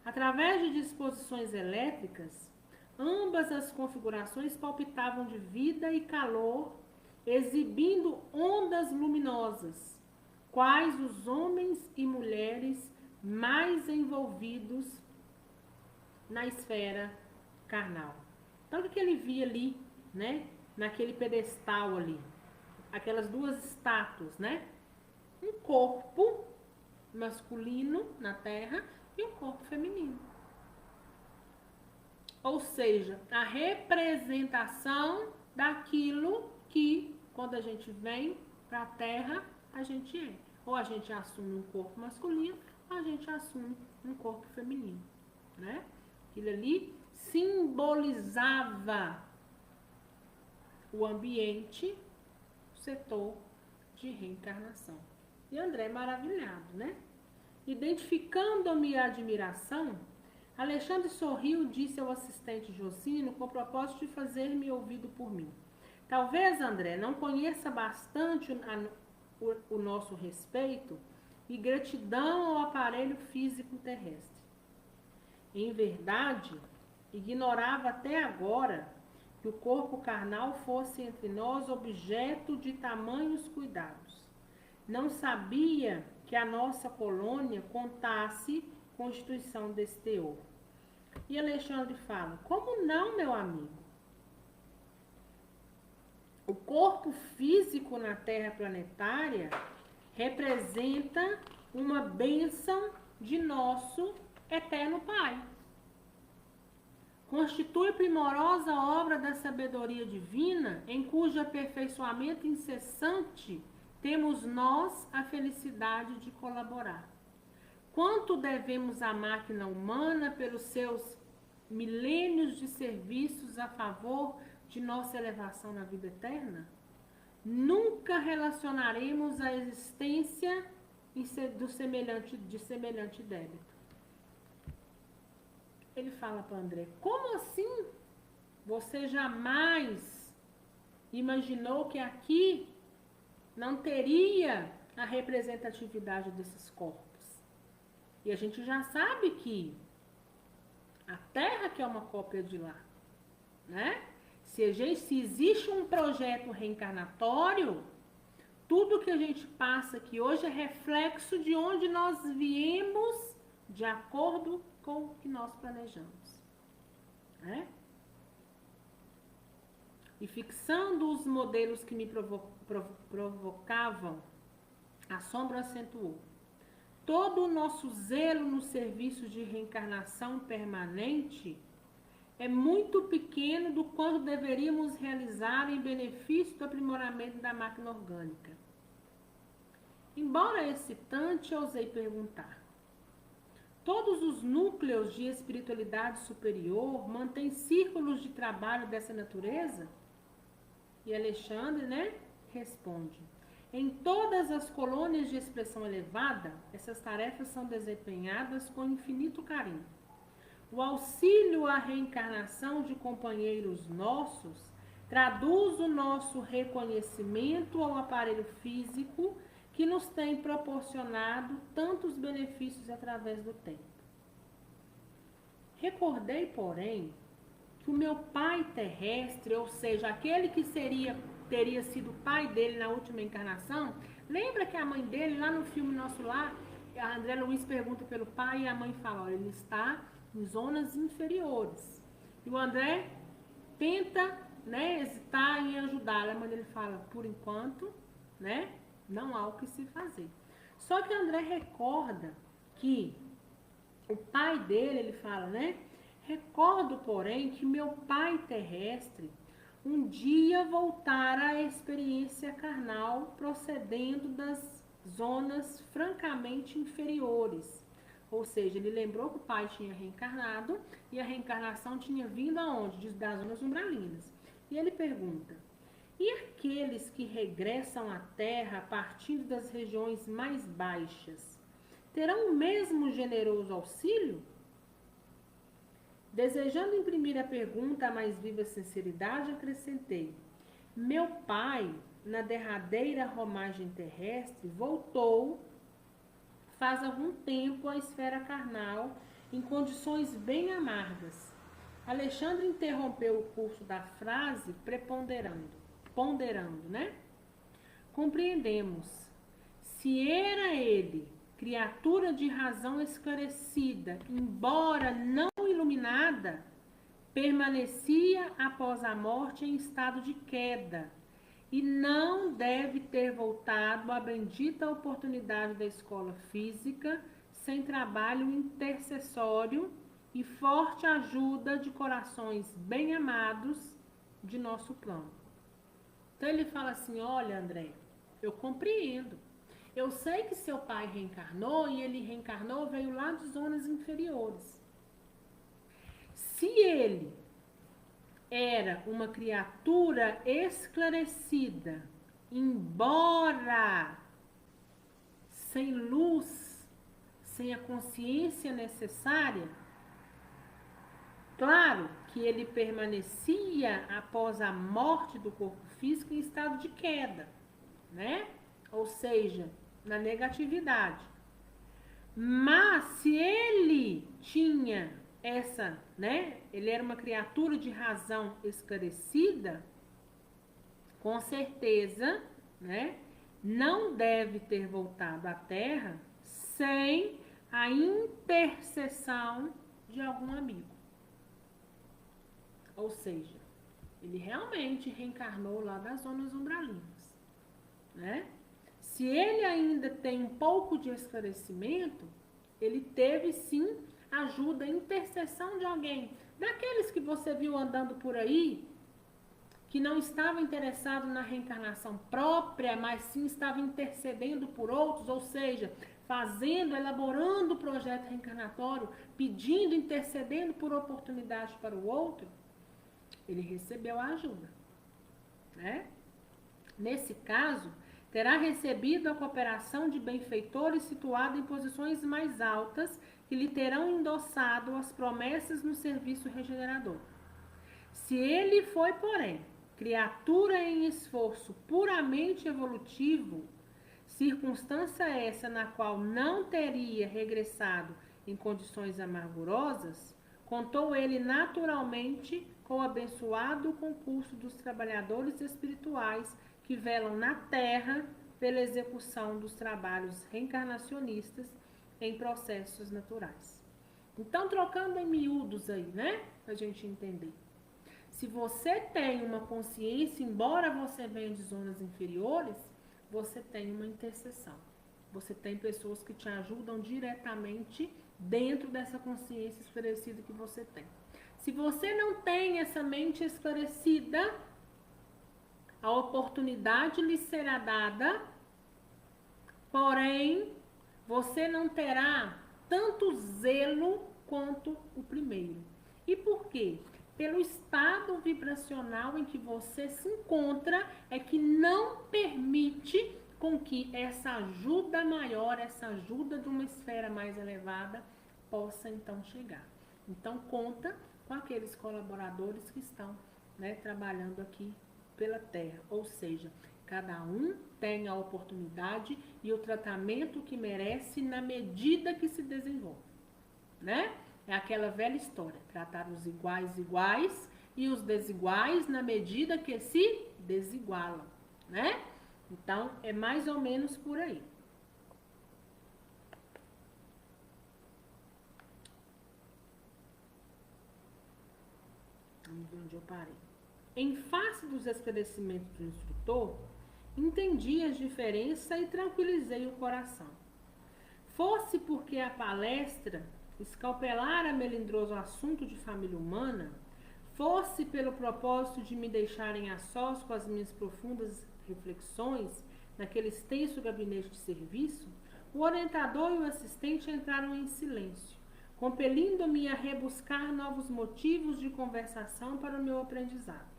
Através de disposições elétricas, ambas as configurações palpitavam de vida e calor, exibindo ondas luminosas, quais os homens e mulheres mais envolvidos na esfera carnal. Então, o que ele via ali, né, naquele pedestal ali? Aquelas duas estátuas, né? Um corpo masculino na terra e um corpo feminino. Ou seja, a representação daquilo que, quando a gente vem para a terra, a gente é. Ou a gente assume um corpo masculino, ou a gente assume um corpo feminino, né? Aquilo ali simbolizava o ambiente, o setor de reencarnação. E André maravilhado, né? Identificando-me a admiração, Alexandre sorriu e disse ao assistente Jocino com o propósito de fazer-me ouvido por mim. Talvez, André, não conheça bastante o nosso respeito e gratidão ao aparelho físico terrestre. Em verdade, ignorava até agora que o corpo carnal fosse entre nós objeto de tamanhos cuidados. Não sabia que a nossa colônia contasse constituição desse teor. E Alexandre fala, como não, meu amigo? O corpo físico na Terra planetária representa uma bênção de nosso eterno Pai. Constitui primorosa obra da sabedoria divina, em cujo aperfeiçoamento incessante temos nós a felicidade de colaborar. Quanto devemos à máquina humana pelos seus milênios de serviços a favor de nossa elevação na vida eterna? Nunca relacionaremos a existência de semelhante débito. Ele fala para André, como assim? Você jamais imaginou que aqui não teria a representatividade desses corpos? E a gente já sabe que a Terra que é uma cópia de lá, né? Se existe um projeto reencarnatório, tudo que a gente passa aqui hoje é reflexo de onde nós viemos de acordo com o que nós planejamos, né? E fixando os modelos que me provocavam, a sombra acentuou. Todo o nosso zelo no serviço de reencarnação permanente é muito pequeno do quanto deveríamos realizar em benefício do aprimoramento da máquina orgânica. Embora excitante, ousei perguntar. Todos os núcleos de espiritualidade superior mantêm círculos de trabalho dessa natureza? E Alexandre, né, responde. Em todas as colônias de expressão elevada, essas tarefas são desempenhadas com infinito carinho. O auxílio à reencarnação de companheiros nossos traduz o nosso reconhecimento ao aparelho físico que nos tem proporcionado tantos benefícios através do tempo. Recordei, porém, que o meu pai terrestre, ou seja, aquele que teria sido pai dele na última encarnação, lembra que a mãe dele, lá no filme Nosso Lar, a André Luiz pergunta pelo pai e a mãe fala, olha, ele está em zonas inferiores. E o André tenta, né, hesitar em ajudá-la, mas ele fala, por enquanto, né, não há o que se fazer. Só que André recorda que o pai dele, ele fala, né, recordo, porém, que meu pai terrestre um dia voltara à experiência carnal procedendo das zonas francamente inferiores. Ou seja, ele lembrou que o pai tinha reencarnado e a reencarnação tinha vindo aonde? Das zonas umbralinas. E ele pergunta, e aqueles que regressam à Terra a partir das regiões mais baixas, terão o mesmo generoso auxílio? Desejando imprimir a pergunta a mais viva sinceridade, acrescentei, meu pai, na derradeira romagem terrestre, voltou faz algum tempo à esfera carnal em condições bem amargas. Alexandre interrompeu o curso da frase ponderando, né? Compreendemos. Se era ele, criatura de razão esclarecida, embora não iluminada, permanecia após a morte em estado de queda e não deve ter voltado à bendita oportunidade da escola física sem trabalho intercessório e forte ajuda de corações bem amados de nosso plano. Então ele fala assim, olha André, eu compreendo. Eu sei que seu pai reencarnou e ele reencarnou, veio lá de zonas inferiores. Se ele era uma criatura esclarecida, embora sem luz, sem a consciência necessária, claro que ele permanecia após a morte do corpo físico em estado de queda, né? Ou seja, na negatividade. Mas se ele tinha ele era uma criatura de razão esclarecida, com certeza, né, não deve ter voltado à Terra sem a intercessão de algum amigo. Ou seja, ele realmente reencarnou lá das zonas umbralinas, né? Se ele ainda tem um pouco de esclarecimento, ele teve sim ajuda, intercessão de alguém, daqueles que você viu andando por aí, que não estava interessado na reencarnação própria, mas sim estava intercedendo por outros, ou seja, elaborando o projeto reencarnatório, pedindo, intercedendo por oportunidade para o outro, ele recebeu a ajuda, né? Nesse caso, terá recebido a cooperação de benfeitores situados em posições mais altas que lhe terão endossado as promessas no serviço regenerador. Se ele foi, porém, criatura em esforço puramente evolutivo, circunstância essa na qual não teria regressado em condições amargurosas, contou ele naturalmente com o abençoado concurso dos trabalhadores espirituais que velam na terra pela execução dos trabalhos reencarnacionistas em processos naturais. Então, trocando em miúdos aí, né? Pra gente entender. Se você tem uma consciência, embora você venha de zonas inferiores, você tem uma intercessão. Você tem pessoas que te ajudam diretamente dentro dessa consciência esclarecida que você tem. Se você não tem essa mente esclarecida, a oportunidade lhe será dada, porém, você não terá tanto zelo quanto o primeiro. E por quê? Pelo estado vibracional em que você se encontra, é que não permite com que essa ajuda maior, essa ajuda de uma esfera mais elevada, possa então chegar. Então, conta com aqueles colaboradores que estão, né, trabalhando aqui pela Terra, ou seja, cada um tem a oportunidade e o tratamento que merece na medida que se desenvolve, né? É aquela velha história, tratar os iguais iguais e os desiguais na medida que se desigualam, né? Então, é mais ou menos por aí. Vamos ver onde eu parei. Em face dos esclarecimentos do instrutor, entendi as diferenças e tranquilizei o coração. Fosse porque a palestra escalpelara melindroso assunto de família humana, fosse pelo propósito de me deixarem a sós com as minhas profundas reflexões naquele extenso gabinete de serviço, o orientador e o assistente entraram em silêncio, compelindo-me a rebuscar novos motivos de conversação para o meu aprendizado.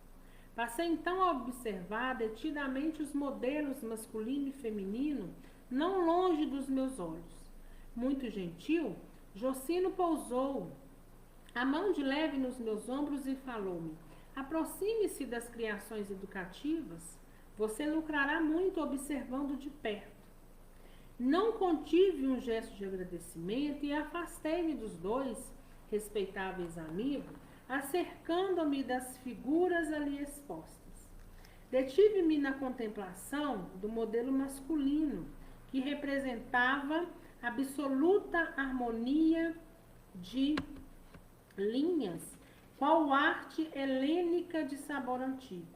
Passei então a observar detidamente os modelos masculino e feminino não longe dos meus olhos. Muito gentil, Jocino pousou a mão de leve nos meus ombros e falou-me: aproxime-se das criações educativas, você lucrará muito observando de perto. Não contive um gesto de agradecimento e afastei-me dos dois respeitáveis amigos, acercando-me das figuras ali expostas. Detive-me na contemplação do modelo masculino, que representava absoluta harmonia de linhas, qual arte helênica de sabor antigo.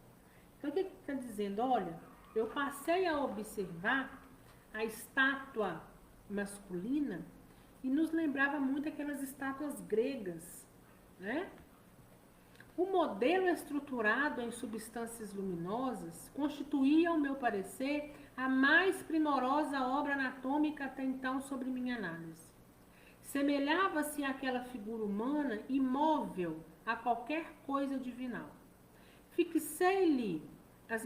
Então, o que está dizendo? Olha, eu passei a observar a estátua masculina e nos lembrava muito aquelas estátuas gregas, né? O modelo estruturado em substâncias luminosas constituía, ao meu parecer, a mais primorosa obra anatômica até então sobre minha análise. Semelhava-se àquela figura humana imóvel a qualquer coisa divinal. Fixei-lhe as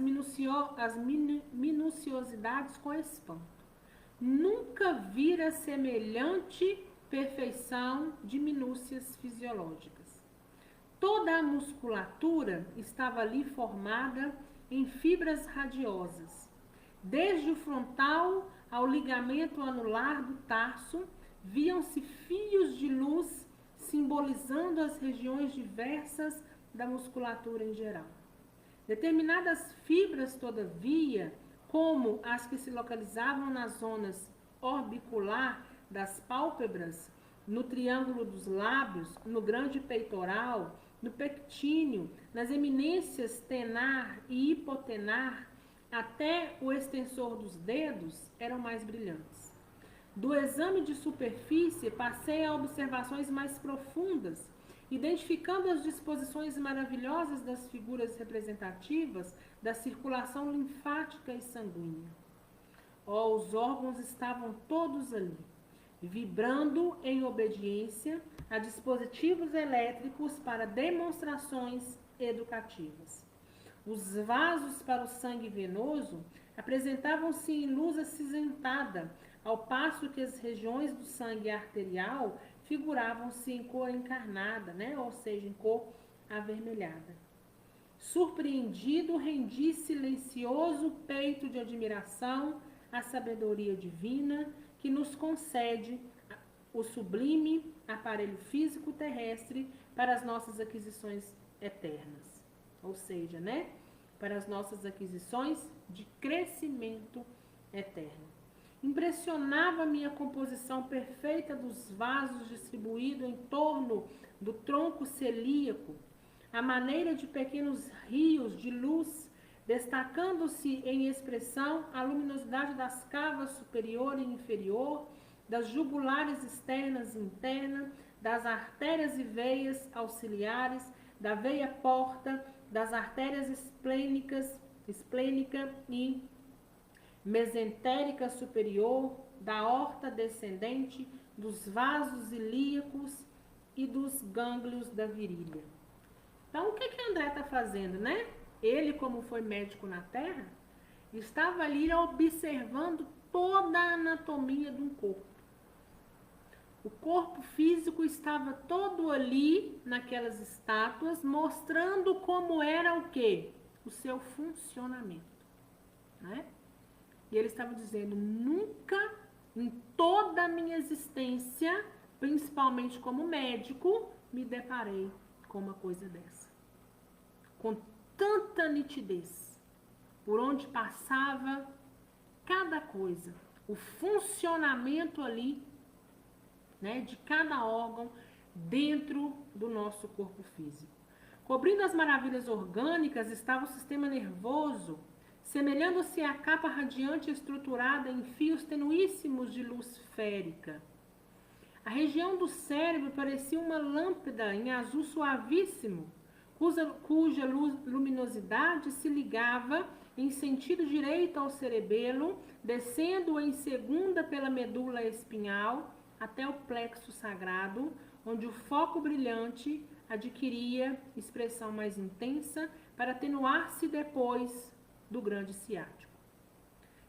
minuciosidades com espanto. Nunca vira semelhante perfeição de minúcias fisiológicas. Toda a musculatura estava ali formada em fibras radiosas. Desde o frontal ao ligamento anular do tarso, viam-se fios de luz simbolizando as regiões diversas da musculatura em geral. Determinadas fibras, todavia, como as que se localizavam nas zonas orbicular das pálpebras, no triângulo dos lábios, no grande peitoral, no pectíneo, nas eminências tenar e hipotenar, até o extensor dos dedos, eram mais brilhantes. Do exame de superfície, passei a observações mais profundas, identificando as disposições maravilhosas das figuras representativas da circulação linfática e sanguínea. Os órgãos estavam todos ali, vibrando em obediência a dispositivos elétricos para demonstrações educativas. Os vasos para o sangue venoso apresentavam-se em luz acinzentada, ao passo que as regiões do sangue arterial figuravam-se em cor encarnada, ou seja, em cor avermelhada. Surpreendido, rendi silencioso peito de admiração à sabedoria divina que nos concede o sublime aparelho físico terrestre para as nossas aquisições eternas. Ou seja, para as nossas aquisições de crescimento eterno. Impressionava-me a composição perfeita dos vasos distribuídos em torno do tronco celíaco, a maneira de pequenos rios de luz, destacando-se em expressão a luminosidade das cavas superior e inferior, das jugulares externas e internas, das artérias e veias auxiliares, da veia porta, das artérias esplênica e mesentérica superior, da aorta descendente, dos vasos ilíacos e dos gânglios da virilha. Então, o que André está fazendo, Ele, como foi médico na Terra, estava ali observando toda a anatomia de um corpo. O corpo físico estava todo ali, naquelas estátuas, mostrando como era o quê? O seu funcionamento, E ele estava dizendo, nunca em toda a minha existência, principalmente como médico, me deparei com uma coisa dessa. Com tanta nitidez, por onde passava cada coisa, o funcionamento ali, de cada órgão dentro do nosso corpo físico. Cobrindo as maravilhas orgânicas estava o sistema nervoso, semelhando-se à capa radiante estruturada em fios tenuíssimos de luz férica. A região do cérebro parecia uma lâmpada em azul suavíssimo, cuja luminosidade se ligava em sentido direito ao cerebelo, descendo em segunda pela medula espinhal até o plexo sagrado, onde o foco brilhante adquiria expressão mais intensa para atenuar-se depois do grande ciático.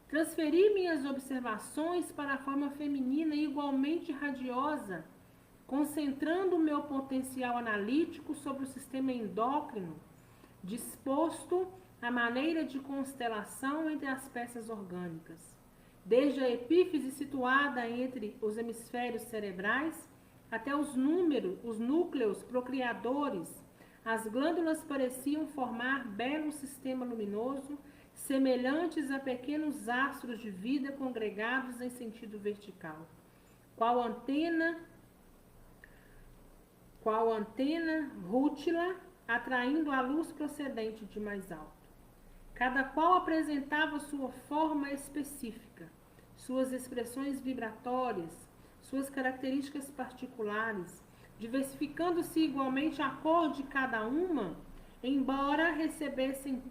Transferi minhas observações para a forma feminina igualmente radiosa, concentrando o meu potencial analítico sobre o sistema endócrino, disposto à maneira de constelação entre as peças orgânicas, desde a epífise situada entre os hemisférios cerebrais até os núcleos procriadores. As glândulas pareciam formar belo sistema luminoso, semelhantes a pequenos astros de vida congregados em sentido vertical, qual antena rútila, atraindo a luz procedente de mais alto. Cada qual apresentava sua forma específica, suas expressões vibratórias, suas características particulares, diversificando-se igualmente a cor de cada uma, embora recebessem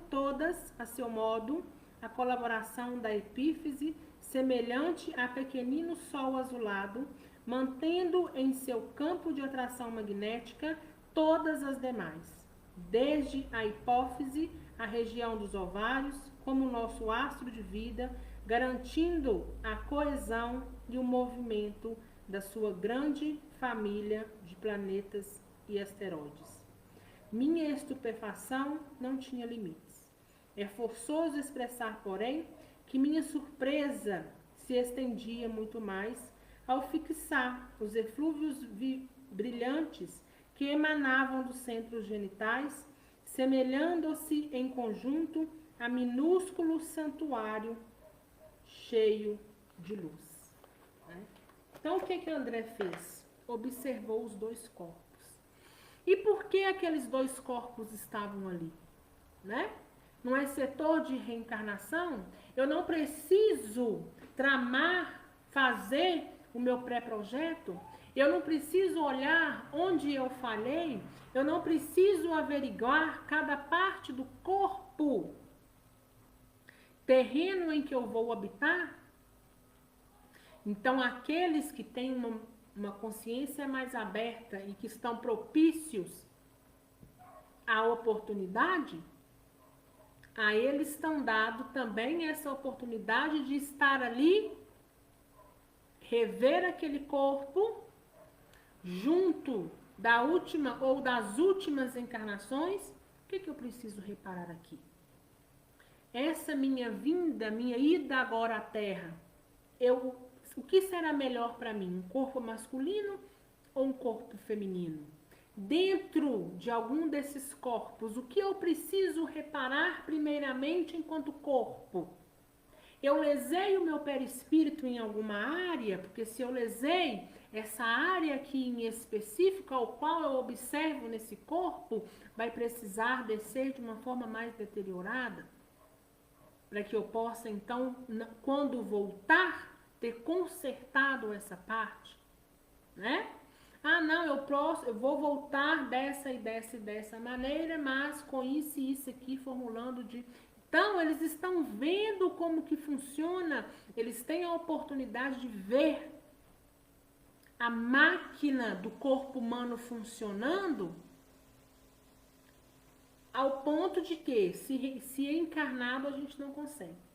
todas, a seu modo, a colaboração da epífise, semelhante a pequenino sol azulado, mantendo em seu campo de atração magnética todas as demais, desde a hipófise, a região dos ovários, como nosso astro de vida, garantindo a coesão e o movimento da sua grande família de planetas e asteroides. Minha estupefação não tinha limites. É forçoso expressar, porém, que minha surpresa se estendia muito mais ao fixar os eflúvios brilhantes que emanavam dos centros genitais, semelhando-se em conjunto a minúsculo santuário cheio de luz. Né? Então, o que André fez? Observou os dois corpos. E por que aqueles dois corpos estavam ali? Né? Não é setor de reencarnação? Eu não preciso tramar, fazer o meu pré-projeto? Eu não preciso olhar onde eu falhei? Eu não preciso averiguar cada parte do corpo, terreno em que eu vou habitar? Então, aqueles que têm uma consciência mais aberta e que estão propícios à oportunidade, a eles estão dado também essa oportunidade de estar ali, rever aquele corpo, junto da última ou das últimas encarnações. O que eu preciso reparar aqui? Essa minha vinda, minha ida agora à Terra, o que será melhor para mim? Um corpo masculino ou um corpo feminino? Dentro de algum desses corpos, o que eu preciso reparar primeiramente enquanto corpo? Eu lesei o meu perispírito em alguma área? Porque se eu lesei essa área aqui em específico, ao qual eu observo nesse corpo, vai precisar descer de uma forma mais deteriorada, para que eu possa, então, quando voltar, ter consertado essa parte, né? Ah, não, eu vou voltar dessa e dessa maneira, mas com isso e isso aqui, formulando de... Então, eles estão vendo como que funciona, eles têm a oportunidade de ver a máquina do corpo humano funcionando, ao ponto de que, se encarnado, a gente não consegue.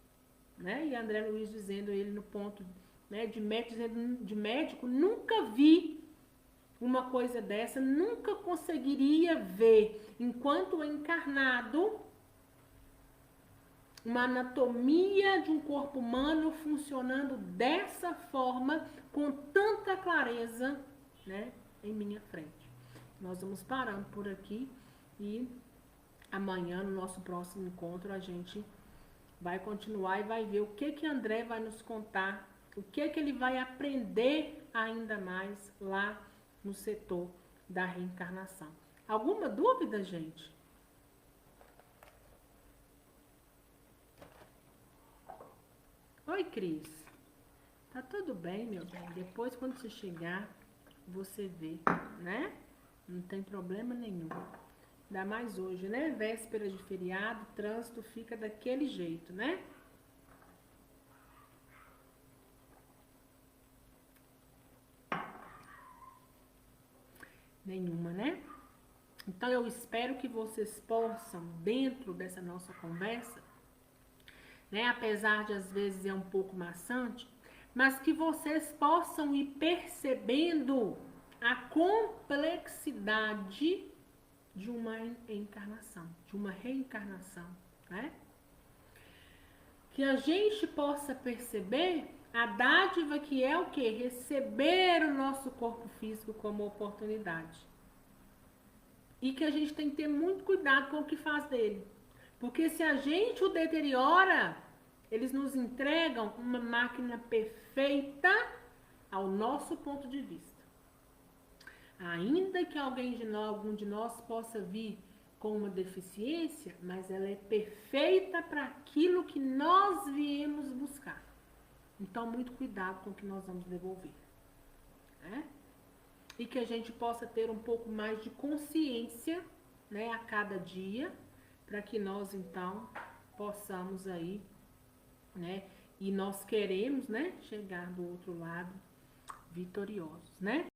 Né? E André Luiz dizendo, ele no ponto, né, de médico, nunca vi uma coisa dessa, nunca conseguiria ver, enquanto encarnado, uma anatomia de um corpo humano funcionando dessa forma, com tanta clareza, né, em minha frente. Nós vamos parando por aqui e amanhã, no nosso próximo encontro, a gente vai continuar e vai ver o que André vai nos contar, o que ele vai aprender ainda mais lá no setor da reencarnação. Alguma dúvida, gente? Oi, Cris. Tá tudo bem, meu bem. Depois, quando você chegar, você vê, né? Não tem problema nenhum. Ainda mais hoje, né? Véspera de feriado, trânsito fica daquele jeito, né? Nenhuma, né? Então, eu espero que vocês possam, dentro dessa nossa conversa, né? Apesar de às vezes é um pouco maçante, mas que vocês possam ir percebendo a complexidade de uma encarnação, de uma reencarnação, né? Que a gente possa perceber a dádiva que é o quê? Receber o nosso corpo físico como oportunidade. E que a gente tem que ter muito cuidado com o que faz dele. Porque se a gente o deteriora, eles nos entregam uma máquina perfeita ao nosso ponto de vista. Ainda que algum de nós possa vir com uma deficiência, mas ela é perfeita para aquilo que nós viemos buscar. Então, muito cuidado com o que nós vamos devolver. Né? E que a gente possa ter um pouco mais de consciência, né, a cada dia, para que nós, então, possamos aí, né, e nós queremos, né, chegar do outro lado vitoriosos, né?